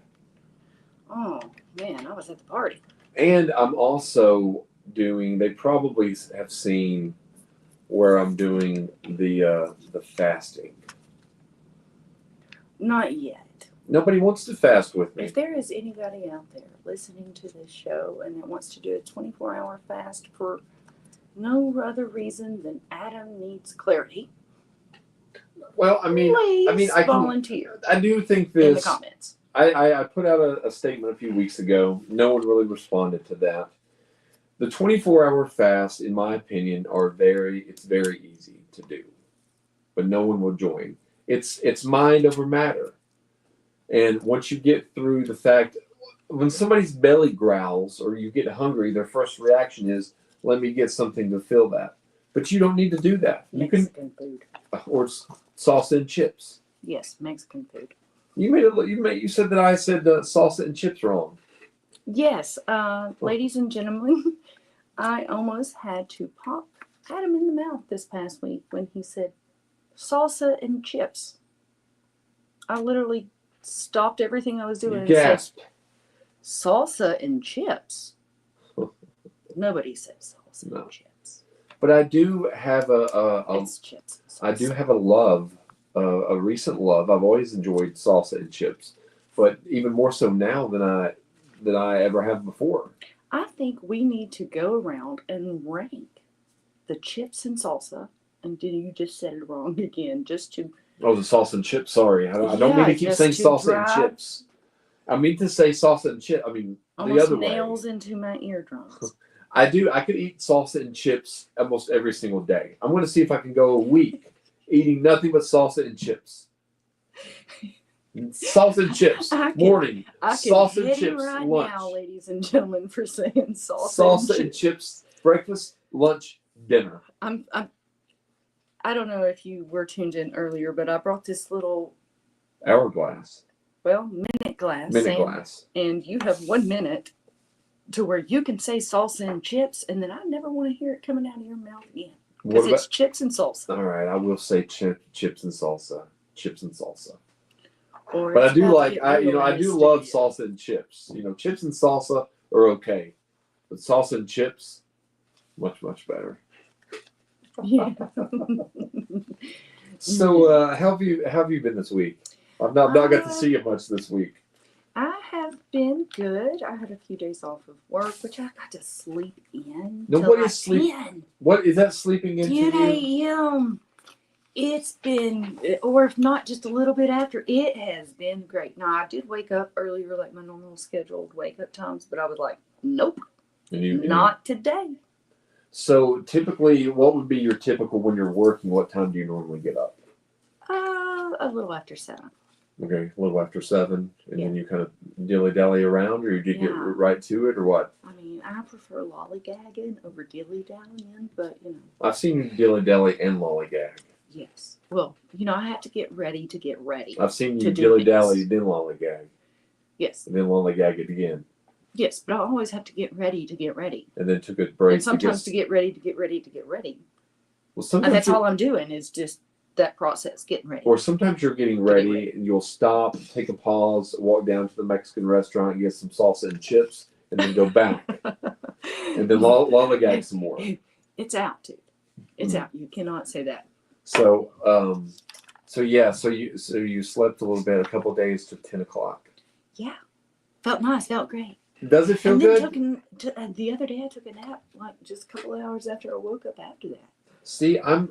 Oh man, I was at the party. And I'm also doing. They probably have seen where I'm doing the fasting. Not yet. Nobody wants to fast with me. If there is anybody out there listening to this show and that wants to do a 24-hour fast for no other reason than Adam needs clarity, Well, please I volunteer I do think this. in the comments. I put out a statement a few weeks ago. No one really responded to that. The 24-hour fast, in my opinion, it's very easy to do, but no one will join. It's mind over matter. And once you get through the fact, when somebody's belly growls or you get hungry, their first reaction is, let me get something to fill that. But you don't need to do that. Mexican food. Or salsa and chips. Yes, Mexican food. You said that I said salsa and chips wrong. Yes, ladies and gentlemen, I almost had to pop Adam in the mouth this past week when he said salsa and chips. I literally stopped everything I was doing and Gasped. said, salsa and chips. Nobody says salsa No. and chips. But I do have It's chips. I do have a recent love. I've always enjoyed salsa and chips, but even more so now than I ever have before. I think we need to go around and rank the chips and salsa. And you just said it wrong again, just to... Oh, the salsa and chips. Sorry, I don't mean to keep saying salsa and chips. I mean to say salsa and chips. I mean almost the other nails way. into my eardrums. I could eat salsa and chips almost every single day. I'm going to see if I can go a week eating nothing but salsa and chips. Salsa and chips. Morning. Salsa and chips. Right lunch. now, ladies and gentlemen, for saying Salsa and chips. Breakfast, lunch, dinner. I don't know if you were tuned in earlier, but I brought this little Hourglass. minute glass. Minute glass. And you have 1 minute to where you can say salsa and chips, and then I never want to hear it coming out of your mouth again. Because it's chips and salsa. All right, I will say chips and salsa. Chips and salsa. Or but I do love studio. salsa and chips. Chips and salsa are okay, but salsa and chips, much better. Yeah. So, how have you been this week? I've not got to see you much this week. I have been good. I had a few days off of work, which I got to sleep in. Nobody's sleeping. What is that sleeping into 10 you? a.m. It's been, or if not just a little bit after, it has been great. Now, I did wake up earlier, like my normal scheduled wake up times, but I was like, nope, not today. So typically, what would be your typical when you're working? What time do you normally get up? A little after 7. Okay, a little after 7, and then you kind of dilly-dally around, or you get right to it, or what? I mean, I prefer lollygagging over dilly-dallying, but, I've seen you dilly-dally and lollygag. Yes. Well, I have to get ready to get ready. I've seen you dilly-dally, then lollygag. Yes. And then lollygag it again. Yes, but I always have to get ready to get ready. And then took a break. And sometimes to get ready to get ready to get ready. Well, sometimes and that's all I'm doing is just that process, getting ready. Or sometimes you're getting ready and you'll stop, take a pause, walk down to the Mexican restaurant, get some salsa and chips, and then go back. and then lollygag some more. It's out, dude. It's Mm. out. You cannot say that. So you slept a little bit, a couple days to 10 o'clock. Yeah. Felt nice. Felt great. Does it feel And then good? the other day I took a nap, like just a couple of hours after I woke up after that. See, I'm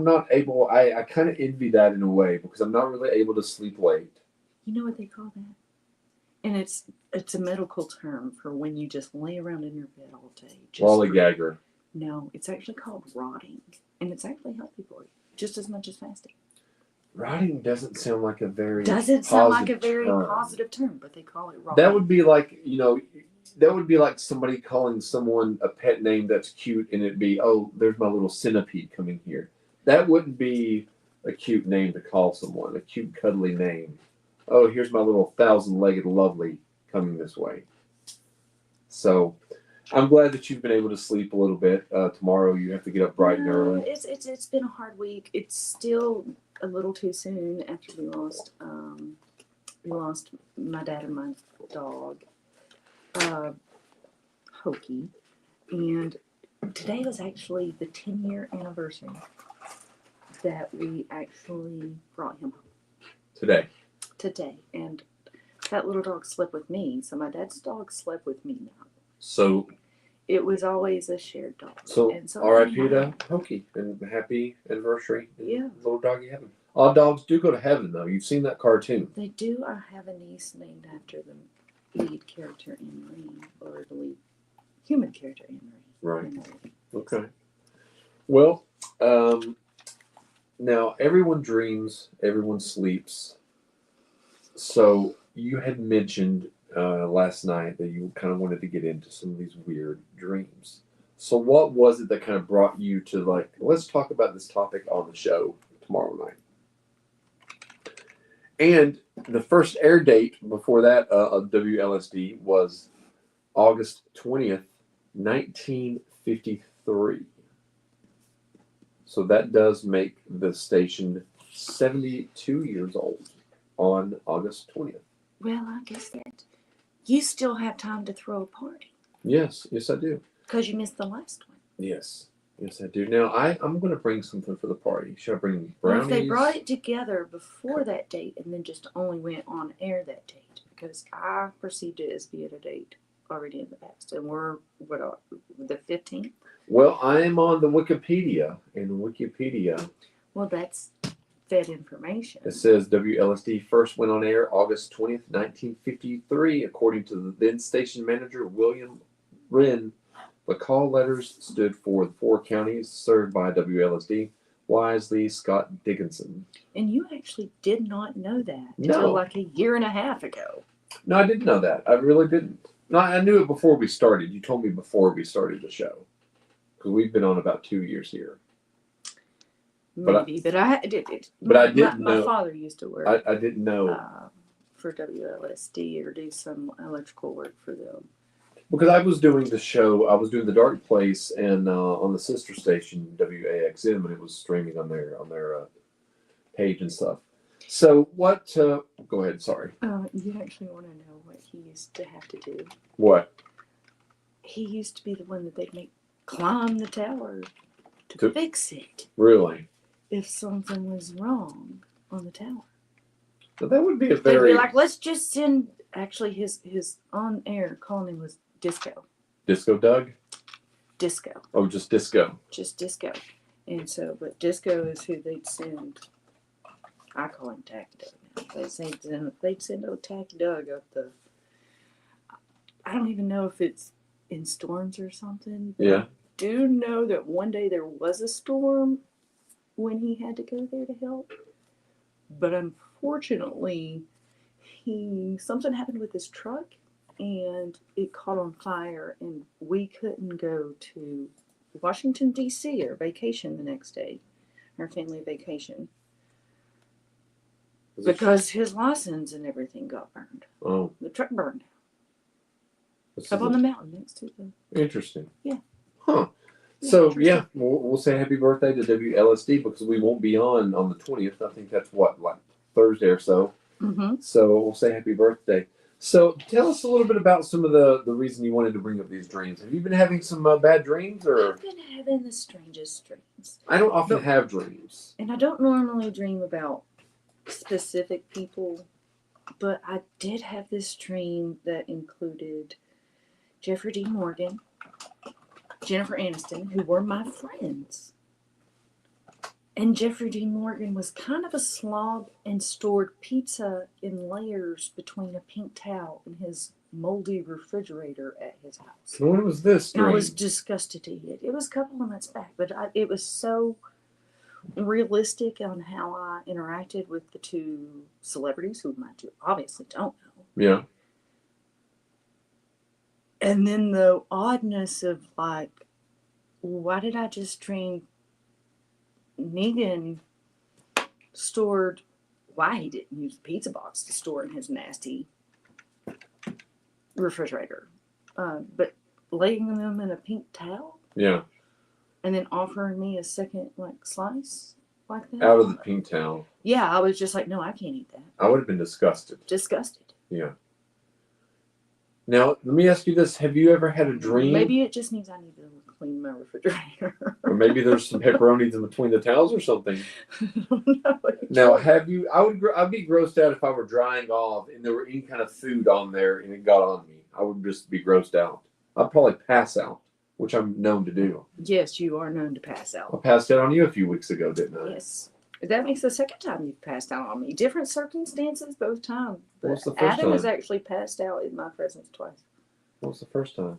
not able. I kind of envy that in a way because I'm not really able to sleep late. You know what they call that? And it's a medical term for when you just lay around in your bed all day. Lollygagger. No, it's actually called rotting, and it's actually healthy for you just as much as fasting. Rotting doesn't sound like a very Doesn't sound like a positive very term. positive term, but they call it rotting. That would be like, that would be like somebody calling someone a pet name that's cute, and it'd be, oh, there's my little centipede coming here. That wouldn't be a cute name to call someone, a cute cuddly name. Oh, here's my little 1,000-legged lovely coming this way. So I'm glad that you've been able to sleep a little bit. Tomorrow you have to get up bright and early. It's been a hard week. It's still a little too soon after we lost my dad and my dog, Hokey, and today was actually the 10-year anniversary that we actually brought him home. Today, and that little dog slept with me. So my dad's dog slept with me now. So it was always a shared dog. So R.I.P. to Hokey and happy anniversary. Yeah. Little doggy heaven. All dogs do go to heaven, though. You've seen that cartoon. They do. I have a niece named after the lead character in Ring, or the lead human character in Ring. Right. Okay. Well, now everyone dreams, everyone sleeps. So you had mentioned last night that you kind of wanted to get into some of these weird dreams. So what was it that kind of brought you to like, let's talk about this topic on the show tomorrow night? And the first air date before that of WLSD was August 20th, 1953. So that does make the station 72 years old on August 20th. Well, I guess that you still have time to throw a party. Yes, I do. Because you missed the last one. Yes, I do. Now, I'm going to bring something for the party. Should I bring brownies? Well, if they brought it together before that date and then just only went on air that date, because I perceived it as being a date already in the past, and we're, the 15th? Well, I'm on the Wikipedia, and Wikipedia... Well, that's fed information. It says WLSD first went on air August 20th, 1953, according to the then station manager William Wren. The call letters stood for the 4 counties served by WLSD: Wisely, Scott, Dickinson. And you actually did not know that until like a year and a half ago. No, I didn't know that. I really didn't. No, I knew it before we started. You told me before we started the show. Because we've been on about 2 years here. Maybe, but I didn't know. My father used to work. I didn't know. For WLSD or do some electrical work for them. Because I was doing the show, I was doing The Dark Place and on the sister station WAXM, and it was streaming on their page and stuff. So what? Go ahead. Sorry. You actually want to know what he used to have to do? What? He used to be the one that they'd make climb the tower to fix it. Really? If something was wrong on the tower. But that would be a very... They'd be like, let's just send... Actually, his on-air call name was Disco. Disco Doug? Disco. Oh, just Disco. Just Disco. And so, but Disco is who they'd send... I call him Tacky Doug now. They'd send old Tacky Doug up the... I don't even know if it's in storms or something. Yeah. I do know that one day there was a storm when he had to go there to help. But unfortunately, something happened with his truck and it caught on fire, and we couldn't go to Washington, D.C. or vacation the next day, our family vacation, because his license and everything got burned. Oh. The truck burned. Up on the mountain next to the... Interesting. Yeah. Huh. So, yeah, we'll say happy birthday to WLSD because we won't be on the 20th. I think that's what, like Thursday or so. Mm-hmm. So we'll say happy birthday. So tell us a little bit about some of the reason you wanted to bring up these dreams. Have you been having some bad dreams, or? I've been having the strangest dreams. I don't often have dreams. And I don't normally dream about specific people, but I did have this dream that included Jeffrey Dean Morgan, Jennifer Aniston, who were my friends. And Jeffrey Dean Morgan was kind of a slob and stored pizza in layers between a pink towel in his moldy refrigerator at his house. When was this dream? And I was disgusted to eat it. It was a couple of months back, but it was so realistic on how I interacted with the two celebrities who I obviously don't know. Yeah. And then the oddness of like, why did I just dream Negan stored, why he didn't use the pizza box to store in his nasty refrigerator, but laying them in a pink towel, Yeah. and then offering me a second like slice like that Out of the pink towel. Yeah, I was just like, no, I can't eat that. I would have been disgusted. Disgusted. Yeah. Now, let me ask you this. Have you ever had a dream? Maybe it just means I need to clean my refrigerator. Or maybe there's some pepperonis in between the towels or something. No, Now, have you, I'd be grossed out if I were drying off and there were any kind of food on there and it got on me. I would just be grossed out. I'd probably pass out, which I'm known to do. Yes, you are known to pass I out. passed out on you a few weeks ago, didn't I? Yes. That makes the second time you've passed out on me. Different circumstances both times. But What's the first Adam has time? actually passed out in my presence twice. What was the first time?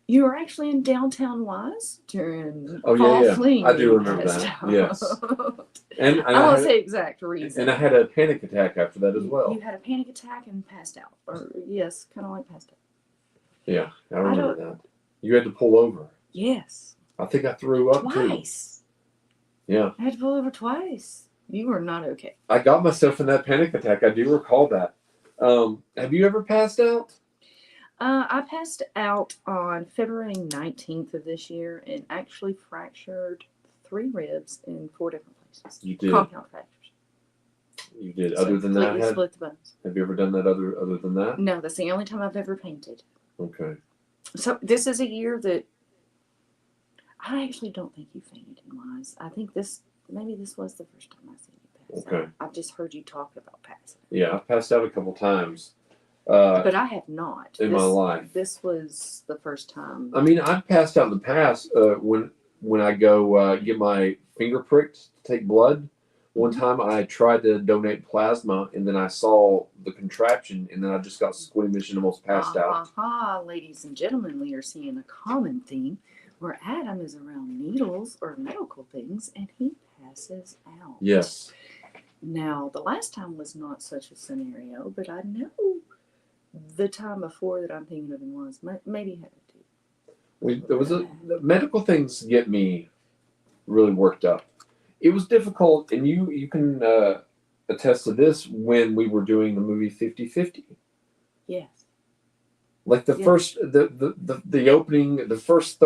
You were actually in downtown Wise during Oh, fall yeah. fling. I do you remember passed that. out. Yes. And I won't say exact reason. And I had a panic attack after that as well. You had a panic attack and passed out. Or yes, kind of like passed out. Yeah, I remember that. You had to pull over. Yes. I think I threw up Twice. too. Yeah. I had to pull over twice. You were not okay. I got myself in that panic attack. I do recall that. Have you ever passed out? I passed out on February 19th of this year and actually fractured 3 ribs in 4 different places. You did. Compound fractures. You did. So Other than that, completely split the bones. have you ever done that other than that? No, that's the only time I've ever painted. Okay. So this is a year that I actually don't think you fainted in Wise. I think maybe this was the first time I've seen you pass Okay. out. I've just heard you talk about passing. Yeah, I've passed out a couple times. But I have not. In my life. This was the first time. I mean, I've passed out in the past when I go get my finger pricked to take blood. One time I tried to donate plasma, and then I saw the contraption, and then I just got squeamish and almost passed out. Ladies and gentlemen, we are seeing a common theme where Adam is around needles or medical things, and he passes out. Yes. Now, the last time was not such a scenario, but I know the time before that I'm thinking of was maybe had it too. The medical things get me really worked up. It was difficult, and you can attest to this when we were doing the movie 50-50. Yes. Like the first, the opening, the first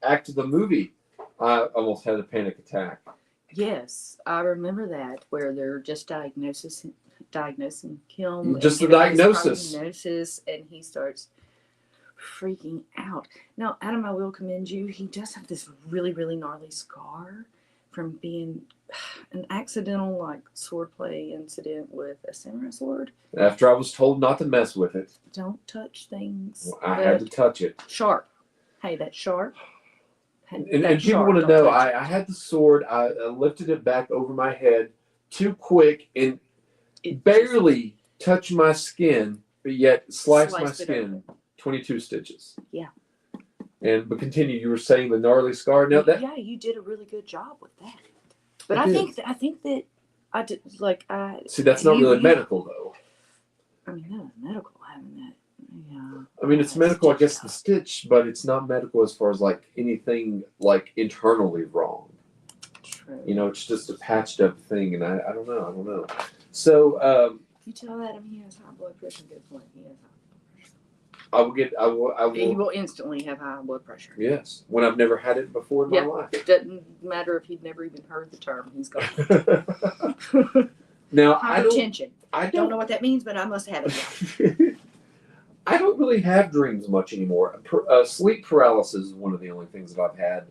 act of the movie, I almost had a panic attack. Yes, I remember that where they're just diagnosing him. Just the and giving his diagnosis, and he starts freaking out. Now, Adam, I will commend you. He does have this really, really gnarly scar from being an accidental swordplay incident with a samurai sword. After I was told not to mess with it, Don't touch things. I had to touch it. Sharp. Hey, that's sharp. And people want to know, I had the sword, I lifted it back over my head too quick and it barely touched my skin, but yet sliced my skin. 22 stitches. Yeah. But continue. You were saying the gnarly scar. Now that you did a really good job with that. But I think that I did see that's not really medical though. I mean, that was medical having that. Yeah. I mean, it's medical, I guess, the stitch, but it's not medical as far as anything internally wrong. True. It's just a patched up thing, and I don't know. So you tell Adam he has high blood pressure. Good point. He has high blood pressure. I will. He will instantly have high blood pressure. Yes, when I've never had it before in my life. It doesn't matter if he'd never even heard the term. He's got Now hypertension. I Don't know don't. what that means, but I must have it. I don't really have dreams much anymore. Sleep paralysis is one of the only things that I've had.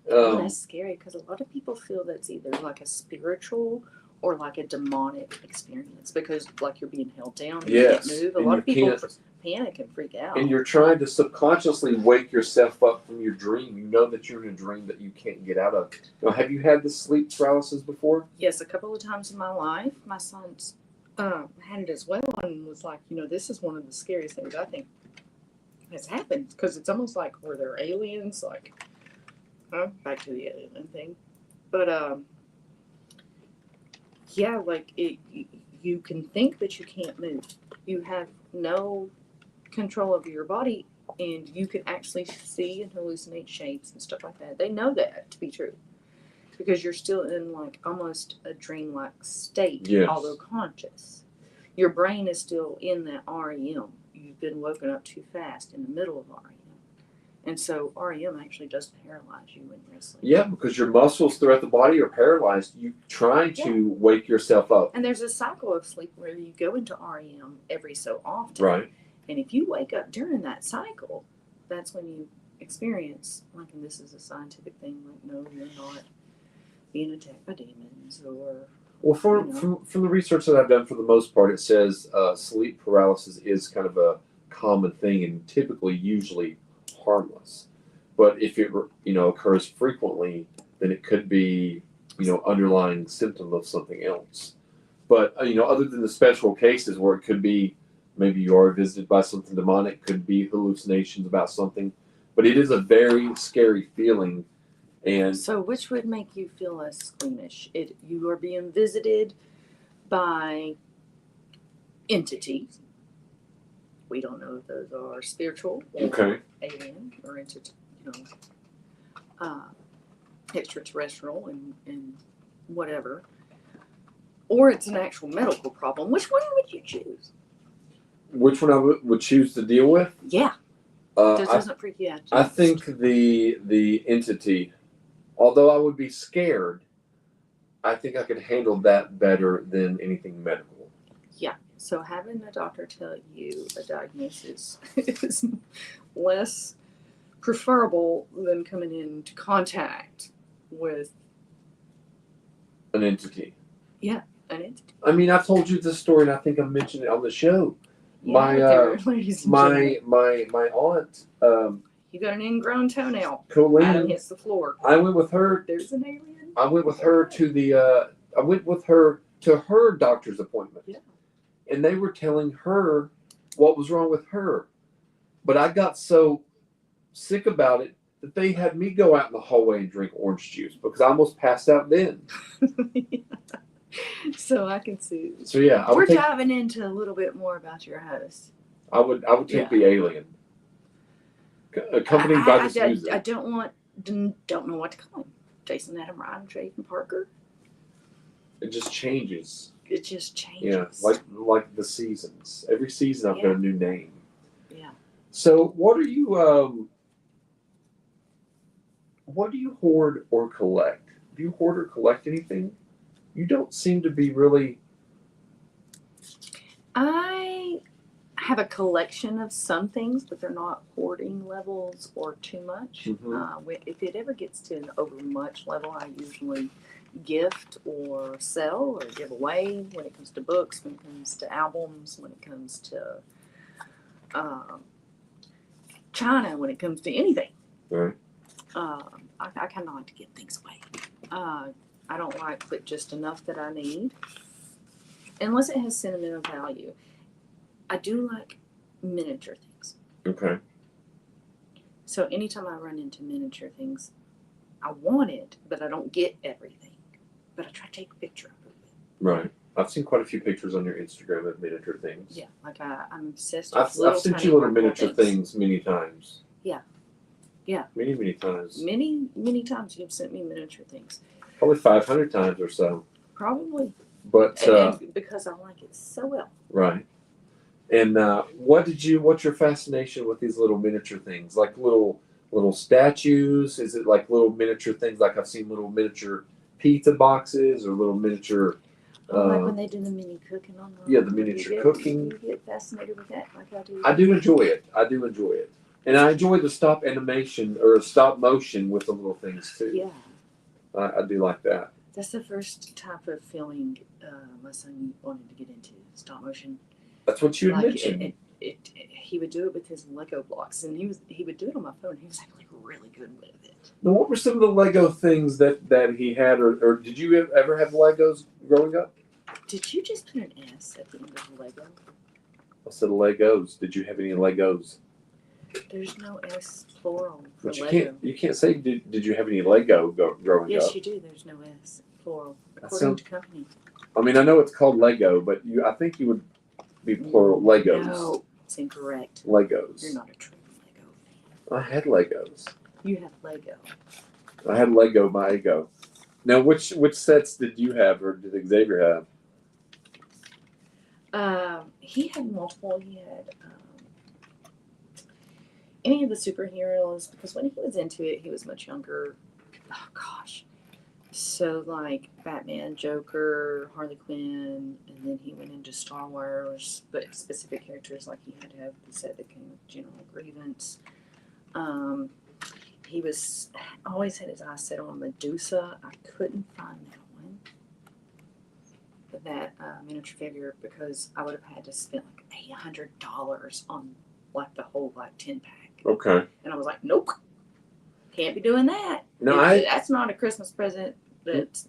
Oh, that's scary because a lot of people feel that's either like a spiritual or like a demonic experience because like you're being held down, and Yes, you can't move. A and lot you of people can't- panic and freak out. and you're trying to subconsciously wake yourself up from your dream. You know that you're in a dream that you can't get out of. Have you had this sleep paralysis before? Yes, a couple of times in my life, my son's had it as well, and was like, this is one of the scariest things I think has happened because it's almost like were there aliens? Like, back to the alien thing, but yeah, like you can think that you can't move. You have no control over your body, and you can actually see and hallucinate shapes and stuff like that. They know that to be true because you're still in like almost a dreamlike state, Yes. although conscious. Your brain is still in that REM. You've been woken up too fast in the middle of REM. And so REM actually does paralyze you when you're asleep. Yeah, because your muscles throughout the body are paralyzed. You trying to wake yourself up. And there's a cycle of sleep where you go into REM every so often. Right. And if you wake up during that cycle, that's when you experience, like, and this is a scientific thing, like, no, you're not being attacked by demons or. Well, from the research that I've done, for the most part, it says sleep paralysis is kind of a common thing and usually harmless. But if it occurs frequently, then it could be underlying symptom of something else. But other than the special cases where it could be maybe you are visited by something demonic, could be hallucinations about something, but it is a very scary feeling. And so, which would make you feel less squeamish? You are being visited by entities. We don't know if those are spiritual or alien or extraterrestrial and whatever. Or it's an actual medical problem. Which one would you choose? Which one I would choose to deal with? Yeah. This doesn't freak you out. I think the entity, although I would be scared, I think I could handle that better than anything medical. Yeah. So having a doctor tell you a diagnosis is less preferable than coming into contact with an entity. Yeah, an entity. I mean, I've told you this story, and I think I mentioned it on the show. Yeah, my aunt. You got an ingrown toenail. Colleen. Adam hits the floor. I went with her. There's an alien. I went with her to the. I went with her to her doctor's appointment. Yeah. And they were telling her what was wrong with her, but I got so sick about it that they had me go out in the hallway and drink orange juice because I almost passed out then. So I can see. So yeah, we're diving into a little bit more about your host. I would take the alien, accompanied by this music. I don't know what to call him. Jason, Adam, Ryan, Jaden, Parker. It just changes. It just changes. Yeah, like the seasons. Every season I've got a new name. Yeah. So what do you hoard or collect? Do you hoard or collect anything? You don't seem to be really. I have a collection of some things, but they're not hoarding levels or too much. Mm-hmm. If it ever gets to an overmuch level, I usually gift or sell or give away when it comes to books, when it comes to albums, when it comes to China, when it comes to anything. Right. I kind of like to give things away. I don't like but just enough that I need, unless it has sentimental value. I do like miniature things. Okay. So anytime I run into miniature things, I want it, but I don't get everything. But I try to take a picture of it. Right. I've seen quite a few pictures on your Instagram of miniature things. Yeah, like I'm obsessed with I've sent you little miniature things many times. Yeah. Yeah. Many times. Many times you've sent me miniature things. Probably 500 times or so. Probably. But and because I like it so well. Right. And what's your fascination with these little miniature things? Like little statues? Is it like little miniature things? Like I've seen little miniature pizza boxes or little miniature Like when they do the mini cooking on the. Yeah, the miniature cooking. Do you get fascinated with that like I do? I do enjoy it. And I enjoy the stop animation or stop motion with the little things too. Yeah. I do like that. That's the first type of filming my son wanted to get into, stop motion. That's what you had mentioned. He would do it with his Lego blocks, and he would do it on my phone. He was like really good with it. Now, what were some of the Lego things that he had, or did you ever have Legos growing up? Did you just put an S at the end of Lego? I said Legos. Did you have any Legos? There's no S plural for But Lego. you can't say did you have any Lego growing up? Yes, you do. There's no S plural according to company. I mean, I know it's called Lego, but I think you would be plural Legos. No, it's incorrect. Legos. You're not a true Lego fan. I had Legos. You have Lego. I had Lego my ego. Now, which sets did you have, or did Xavier have? He had multiple. He had any of the superheroes, because when he was into it, he was much younger. Oh gosh. So like Batman, Joker, Harley Quinn, and then he went into Star Wars, but specific characters, like he had to have the set that came with General Grievance. He was always had his eyes set on Medusa. I couldn't find that one, that miniature figure, because I would have had to spend like $800 on like the whole like 10-pack. Okay. And I was like, nope, can't be doing that. No, that's not a Christmas present that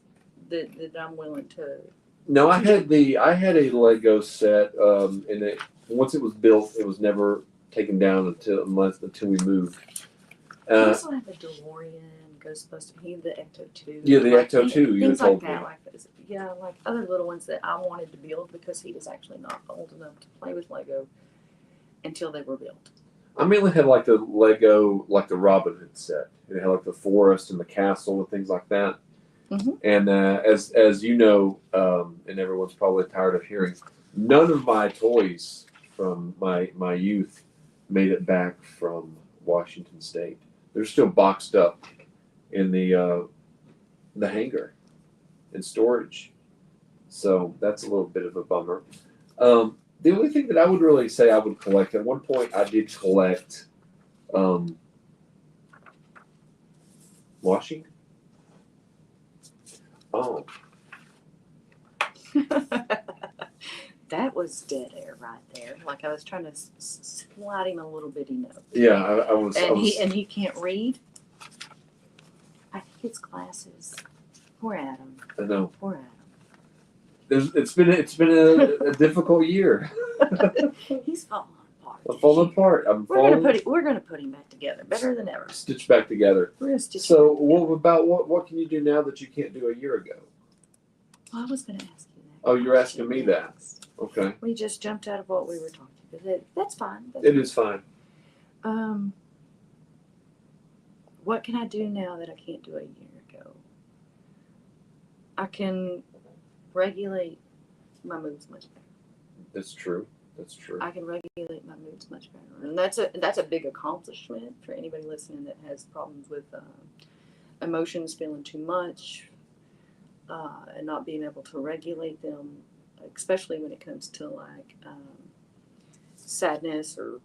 I'm willing to. No, I had a Lego set, and once it was built, it was never taken down until we moved. I also have a DeLorean, Ghostbuster, the Ecto 2. Yeah, the Ecto 2. Things like that, like other little ones that I wanted to build, because he was actually not old enough to play with Lego until they were built. I mainly had like the Lego, like the Robin Hood set. It had like the forest and the castle and things like that. Mm-hmm. And as you know, and everyone's probably tired of hearing, none of my toys from my youth made it back from Washington State. They're still boxed up in the hangar in storage. So that's a little bit of a bummer. The only thing that I would really say I would collect, at one point I did collect washing. Oh. That was dead air right there. Like I was trying to slide him a little bitty note. Yeah, I was. And he can't read. I think it's glasses. Poor Adam. I know. Poor Adam. It's been a difficult year. He's falling apart. I'm falling apart. We're gonna put him back together, better than ever. Stitched back together. We're gonna stitch. So, what can you do now that you can't do a year ago? Well, I was gonna ask you that. Oh, you're asking me that. Okay. We just jumped out of what we were talking about. That's fine. It is fine. What can I do now that I can't do a year ago? I can regulate my moods much better. That's true. I can regulate my moods much better, and that's a big accomplishment for anybody listening that has problems with emotions, feeling too much, and not being able to regulate them, especially when it comes to like sadness or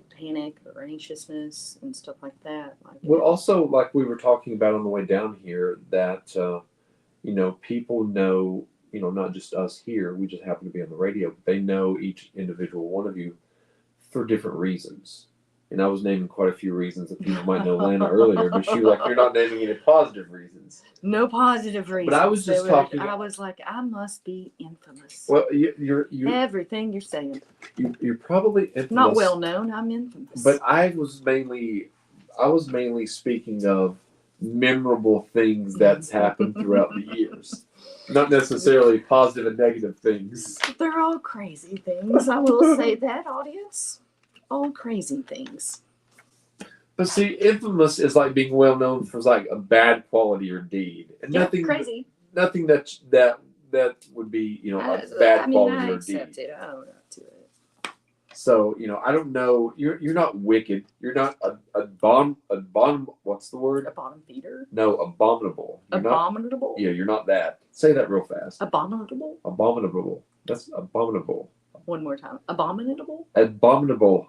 panic or anxiousness and stuff like that. Well, also, like we were talking about on the way down here, that people know. Not just us here, we just happen to be on the radio, but they know each individual one of you for different reasons. And I was naming quite a few reasons that people might know Lana earlier, but you're not naming any positive reasons. No positive reasons. But I was just talking. I was like, I must be infamous. Well, you're everything you're saying. You're probably infamous. Not well known. I'm infamous. But I was mainly speaking of memorable things that's happened throughout the years. Not necessarily positive and negative things. They're all crazy things. I will say that, audience. All crazy things. But see, infamous is like being well known for like a bad quality or deed, and crazy. Nothing that would be a bad quality or deed. I accept it. I don't know to it. So, I don't know. You're not wicked. You're not what's the word? A bottom feeder? No, abominable. You're not. Abominable? Yeah, you're not that. Say that real fast. Abominable? Abominable. That's abominable. One more time. Abominable? Abominable.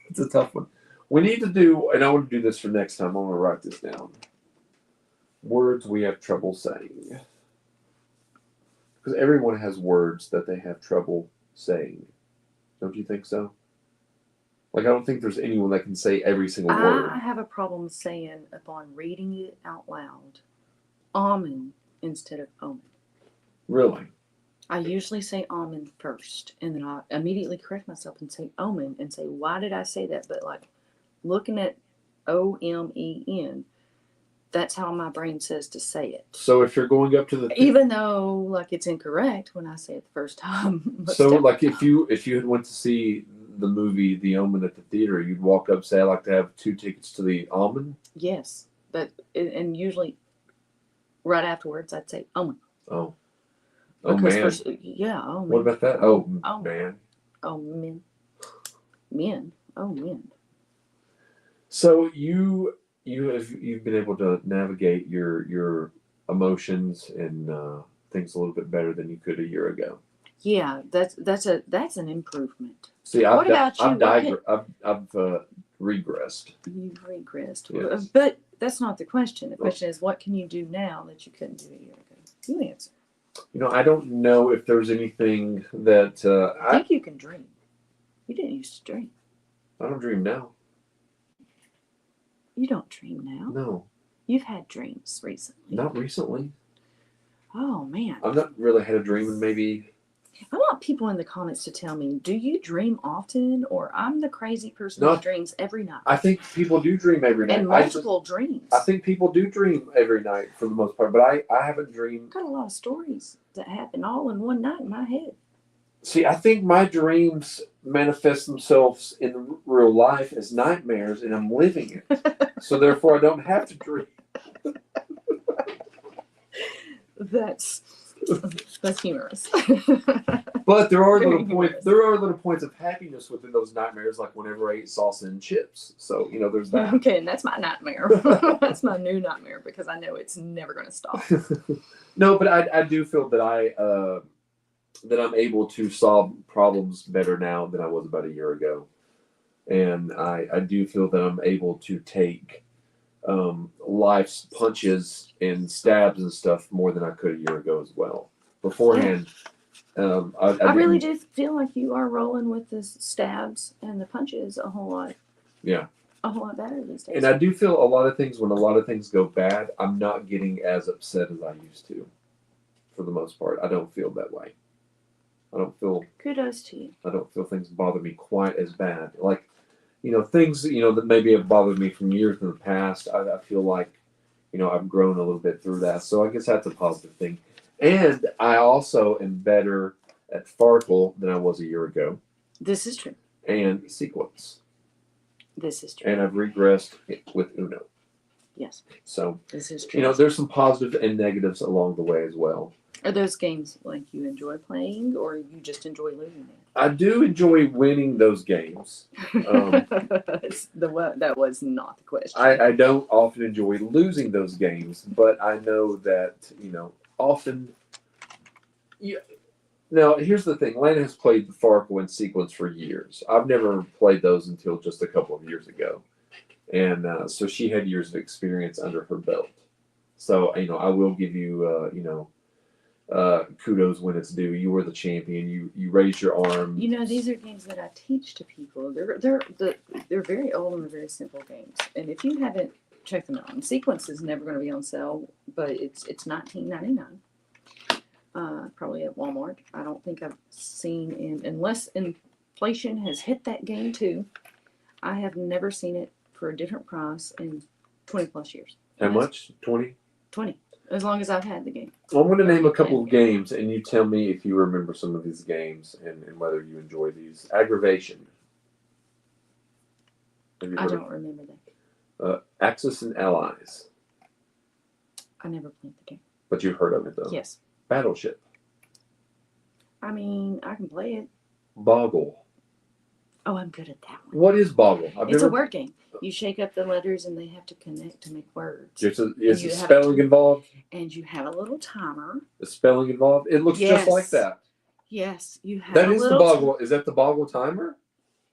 It's a tough one. We need to do, and I want to do this for next time. I want to write this down. Words we have trouble saying. Because everyone has words that they have trouble saying. Don't you think so? Like, I don't think there's anyone that can say every single word. I have a problem saying, upon reading it out loud, almond instead of omen. Really? I usually say almond first, and then I immediately correct myself and say omen and say, why did I say that? But like looking at OMEN, that's how my brain says to say it. So if you're going up to the even though like it's incorrect when I say it the first time. So like if you had went to see the movie The Omen at the theater, you'd walk up and say, I'd like to have 2 tickets to the Omen? Yes. But and usually right afterwards I'd say omen. Oh. Oh Because man. Yeah, oh man. What about that? Oh man. Oh men. Men. Oh men. So you've been able to navigate your emotions and things a little bit better than you could a year ago. Yeah, that's an improvement. See, What about you? I've regressed. You've regressed. Yes. But that's not the question. The question is, what can you do now that you couldn't do a year ago? You answer. I don't know if there's anything that I think you can dream. You didn't used to dream. I don't dream now. You don't dream now. No. You've had dreams recently. Not recently. Oh man. I've not really had a dream in maybe. I want people in the comments to tell me, do you dream often, or I'm the crazy person who dreams every night? I think people do dream every night. And multiple dreams. I think people do dream every night for the most part, but I haven't dreamed. I've got a lot of stories that happen all in one night in my head. See, I think my dreams manifest themselves in real life as nightmares, and I'm living it. So therefore, I don't have to dream. That's humorous. But there are little points of happiness within those nightmares, like whenever I ate salsa and chips. So there's that. Okay, and that's my nightmare. That's my new nightmare because I know it's never going to stop. No, but I do feel that that I'm able to solve problems better now than I was about a year ago, and I do feel that I'm able to take life's punches and stabs and stuff more than I could a year ago as well. Beforehand, I really do feel like you are rolling with the stabs and the punches a whole lot. Yeah. A whole lot better these days. And I do feel a lot of things, when a lot of things go bad, I'm not getting as upset as I used to. For the most part, I don't feel that way. I don't feel. Kudos to you. I don't feel things bother me quite as bad. Like, things, that maybe have bothered me from years in the past. I feel like, I've grown a little bit through that. So I guess that's a positive thing. And I also am better at Farkle than I was a year ago. This is true. And Sequence. This is true. And I've regressed with Uno. Yes. So, this is true. There's some positives and negatives along the way as well. Are those games like you enjoy playing, or you just enjoy losing them? I do enjoy winning those games. That was not the question. I don't often enjoy losing those games, but I know that, often. Now, here's the thing. Lana has played the Farkle and Sequence for years. I've never played those until just a couple of years ago. And so she had years of experience under her belt. So, I will give you, kudos when it's due. You were the champion. You raised your arm. These are games that I teach to people. They're very old and they're very simple games. And if you haven't checked them out, Sequence is never going to be on sale, but it's $19.99. Probably at Walmart. I don't think I've seen unless inflation has hit that game too. I have never seen it for a different price in 20 plus years. How much? 20? 20. As long as I've had the game. Well, I'm going to name a couple of games, and you tell me if you remember some of these games and whether you enjoy these. Aggravation. I don't remember that. Axis and Allies. I never played the game. But you've heard of it, though. Yes. Battleship. I mean, I can play it. Boggle. Oh, I'm good at that one. What is Boggle? It's a word game. You shake up the letters and they have to connect to make words. Is the spelling involved? And you have a little timer. The spelling involved? It looks just like that. Yes, you have that is the Boggle. Is that the Boggle timer?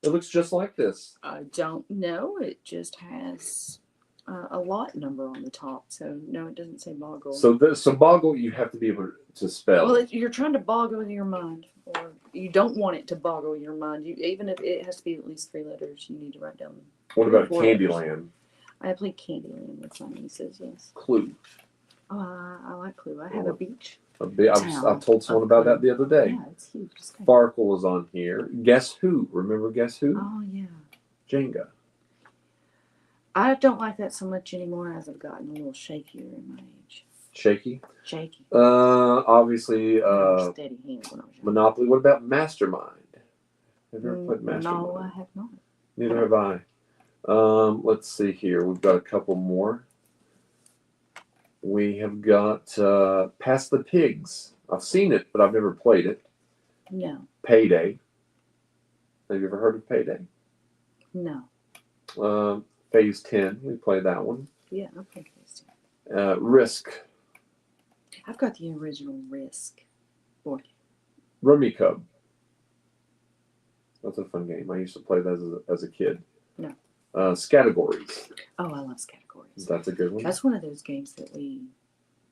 It looks just like this. I don't know. It just has a lot number on the top. So, no, it doesn't say Boggle. So Boggle, you have to be able to spell. Well, you're trying to boggle your mind. Or you don't want it to boggle your mind. Even if it has to be at least 3 letters, you need to write down. What about Candyland? I played Candyland with my nieces, yes. Clue. Oh, I like Clue. I have a beach. I told someone about that the other day. Yeah, it's huge. It's Farkle is on here. Guess Who? Remember Guess Who? Oh, yeah. Jenga. I don't like that so much anymore as I've gotten a little shakier in my age. Shaky? Shaky. Obviously, steady hand when I was young. Monopoly. What about Mastermind? Have you ever played Mastermind? No, I have not. Neither have I. Let's see here. We've got a couple more. We have got Pass the Pigs. I've seen it, but I've never played it. No. Payday. Have you ever heard of Payday? No. Phase 10. We played that one. Yeah, I played Phase 10. Risk. I've got the original Risk board game. Rummy Cub. That's a fun game. I used to play that as a kid. No. Scattergories. Oh, I love Scattergories. That's a good one. That's one of those games that we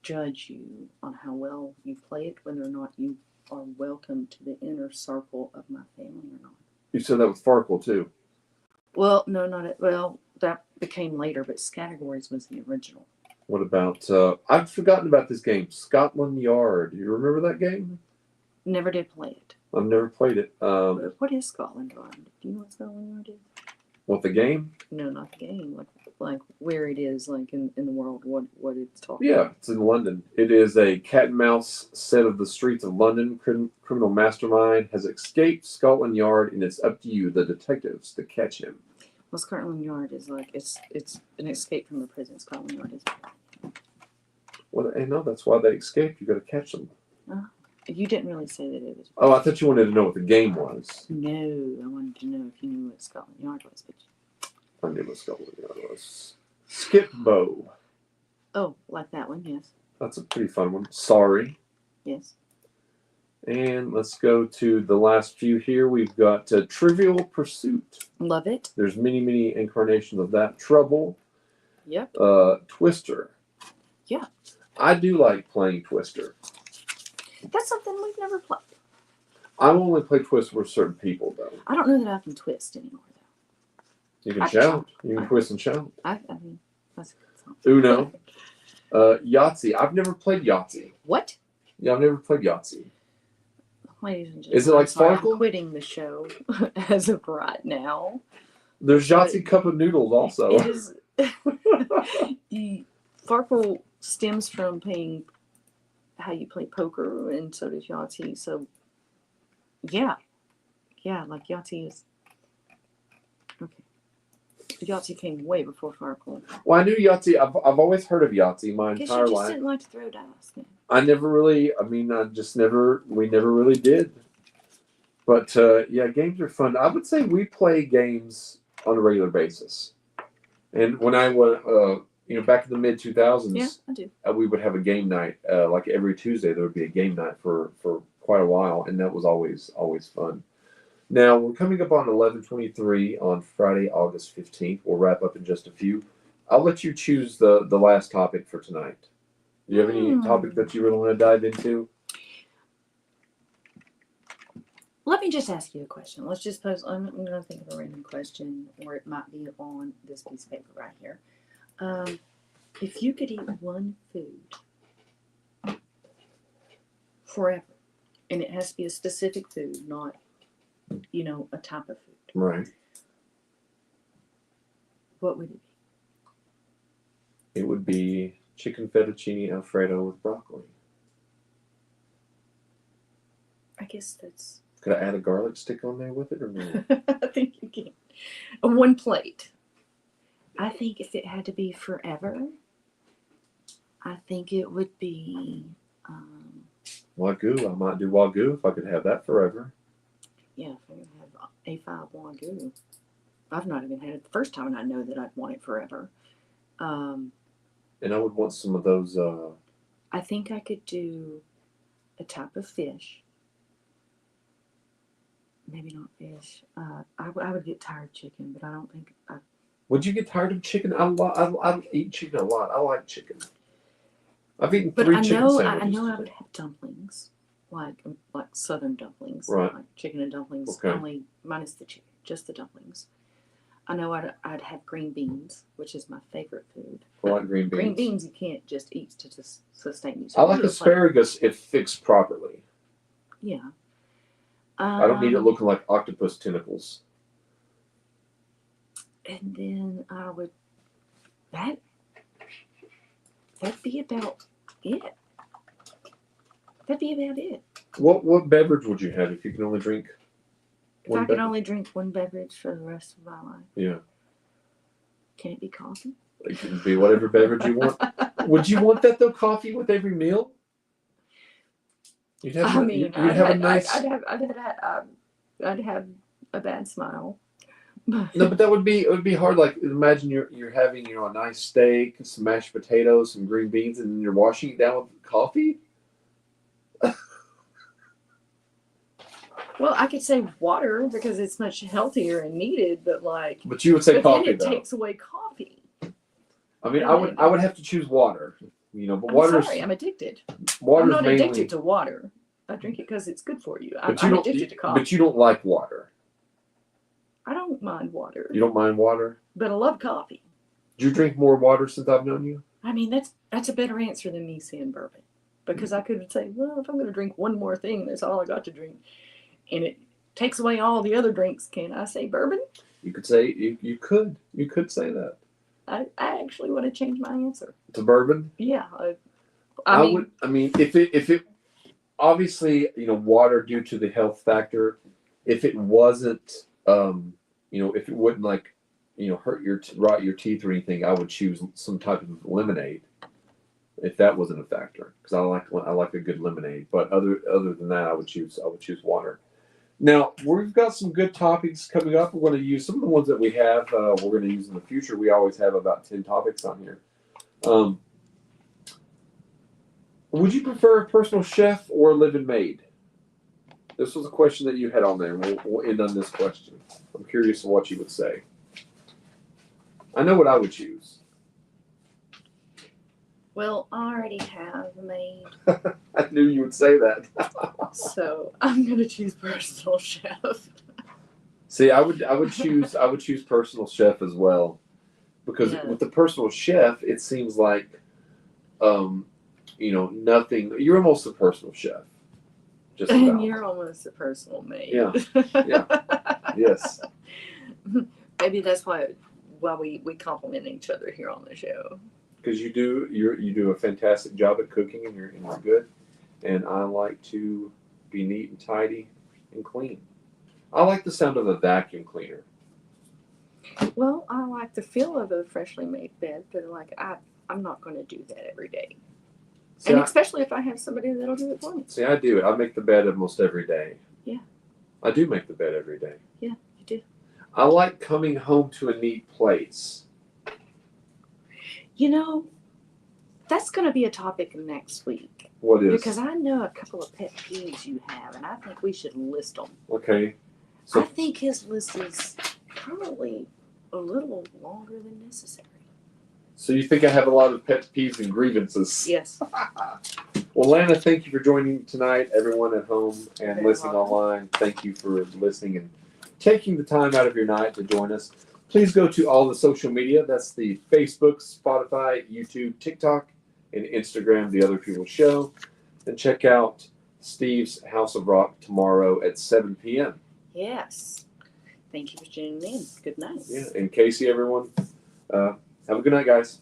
judge you on how well you play it, whether or not you are welcome to the inner circle of my family or not. You said that with Farkle, too. Well, no, not it. Well, that became later, but Scattergories was the original. What about, I've forgotten about this game, Scotland Yard. You remember that game? Never did play it. I've never played it. What is Scotland Yard? Do you know what Scotland Yard is? What, the game? No, not the game. Like where it is, like in the world, what it's talking Yeah, about. it's in London. It is a cat and mouse set of the streets of London. Criminal mastermind has escaped Scotland Yard, and it's up to you, the detectives, to catch him. Well, Scotland Yard is like it's an escape from the prison. Scotland Yard is. Well, I know that's why they escaped. You got to catch them. You didn't really say that it was. Oh, I thought you wanted to know what the game was. No, I wanted to know if you knew what Scotland Yard was. But I knew what Scotland Yard was. Skip Bow. Oh, like that one, yes. That's a pretty fun one. Sorry. Yes. And let's go to the last few here. We've got Trivial Pursuit. Love it. There's many incarnations of that. Trouble. Yep. Twister. Yeah. I do like playing Twister. That's something we've never played. I only play Twister with certain people, though. I don't know that I can twist anymore, though. You can shout. You can twist and shout. I mean, that's a good song. Uno. Yahtzee. I've never played Yahtzee. What? Yeah, I've never played Yahtzee. Ladies and gentlemen, is it like Farkle? I'm quitting the show as of right now. There's Yahtzee Cup of Noodles also. It is. Farkle stems from playing how you play poker, and so does Yahtzee. So, yeah, like Yahtzee is okay. Yahtzee came way before Farkle. Well, I knew Yahtzee. I've always heard of Yahtzee my Guess entire you just life. didn't like to throw dice. Then. I never really. I mean, we never really did. But yeah, games are fun. I would say we play games on a regular basis. And when I was, back in the mid 2000s, yeah, I do. We would have a game night. Like every Tuesday, there would be a game night for quite a while, and that was always fun. Now we're coming up on 11/23 on Friday, August 15th. We'll wrap up in just a few. I'll let you choose the last topic for tonight. Do you have any topic that you really want to dive into? Let me just ask you a question. Let's just pose. I'm going to think of a random question, or it might be on this piece of paper right here. If you could eat one food forever, and it has to be a specific food, not, a type of food. Right. What would it be? It would be chicken fettuccine Alfredo with broccoli. I guess that's... Could I add a garlic stick on there with it or no? I think you can. One plate. I think if it had to be forever, I think it would be... Wagyu. I might do Wagyu if I could have that forever. Yeah, if I could have A5 Wagyu. I've not even had it the first time, and I know that I'd want it forever. And I would want some of those. I think I could do a type of fish. Maybe not fish. I would get tired of chicken, but I don't think I. Would you get tired of chicken? I eat chicken a lot. I like chicken. I've eaten But 3 I chicken know sandwiches. I would have dumplings, like southern dumplings, Right. like chicken and dumplings. Okay. Only minus the chicken, just the dumplings. I know I'd have green beans, which is my favorite food. I like green beans. Green beans you can't just eat to just sustain you. So I like asparagus if fixed properly. Yeah. I don't need it looking like octopus tentacles. And then I would that'd be about it. That'd be about it. What beverage would you have if you could only drink If one I could beverage? only drink one beverage for the rest of my life, Yeah. can it be coffee? It can be whatever beverage you want. Would you want that though? Coffee with every meal? You'd have. You'd have a nice. I'd have a bad smile. No, but it would be hard. Like imagine you're having a nice steak, some mashed potatoes, some green beans, and then you're washing it down with coffee. Well, I could say water because it's much healthier and needed, but But you would say coffee then it though. takes away coffee. I mean, I would have to choose water. But I'm addicted. Water's I'm not mainly, addicted to water. I drink it because it's good for you. I'm don't, addicted to coffee. But you don't like water. I don't mind water. You don't mind water? But I love coffee. Do you drink more water since I've known you? I mean, that's a better answer than me saying bourbon. Because I could say, well, if I'm going to drink one more thing, that's all I got to drink. And it takes away all the other drinks. Can I say bourbon? You could say, you could say that. I actually want to change my answer. To bourbon? Yeah. I mean, if it obviously, water due to the health factor, if it wasn't, if it wouldn't rot your teeth or anything, I would choose some type of lemonade. If that wasn't a factor, because I like a good lemonade. But other than that, I would choose water. Now we've got some good topics coming up. We're going to use some of the ones that we have. We're going to use in the future. We always have about 10 topics on here. Would you prefer a personal chef or a live-in maid? This was a question that you had on there. We'll end on this question. I'm curious of what you would say. I know what I would choose. Well, I already have a maid. I knew you would say that. So I'm going to choose personal chef. See, I would choose personal chef as well, because with the personal chef, it seems like, nothing. You're almost a personal chef. Just about. And you're almost a personal maid. Yeah. Yes. Maybe that's why we compliment each other here on the show. Because you do a fantastic job at cooking, and you're good, and I like to be neat and tidy and clean. I like the sound of a vacuum cleaner. Well, I like the feel of a freshly made bed, but I'm not going to do that every day. See, especially if I have somebody that'll do it for me. See, I do it. I make the bed almost every day. Yeah. I do make the bed every day. Yeah, you do. I like coming home to a neat place. That's going to be a topic next week. What is? Because I know a couple of pet peeves you have, and I think we should list them. Okay. I think his list is probably a little longer than necessary. So you think I have a lot of pet peeves and grievances? Yes. Well, Lana, thank you for joining tonight. Everyone at home and listening online, thank you for listening and taking the time out of your night to join us. Please go to all the social media. That's the Facebook, Spotify, YouTube, TikTok, and Instagram, The Other People's Show. And check out Steve's House of Rock tomorrow at 7 p.m. Yes. Thank you for tuning in. Good night. Yeah, and Casey, everyone, have a good night, guys.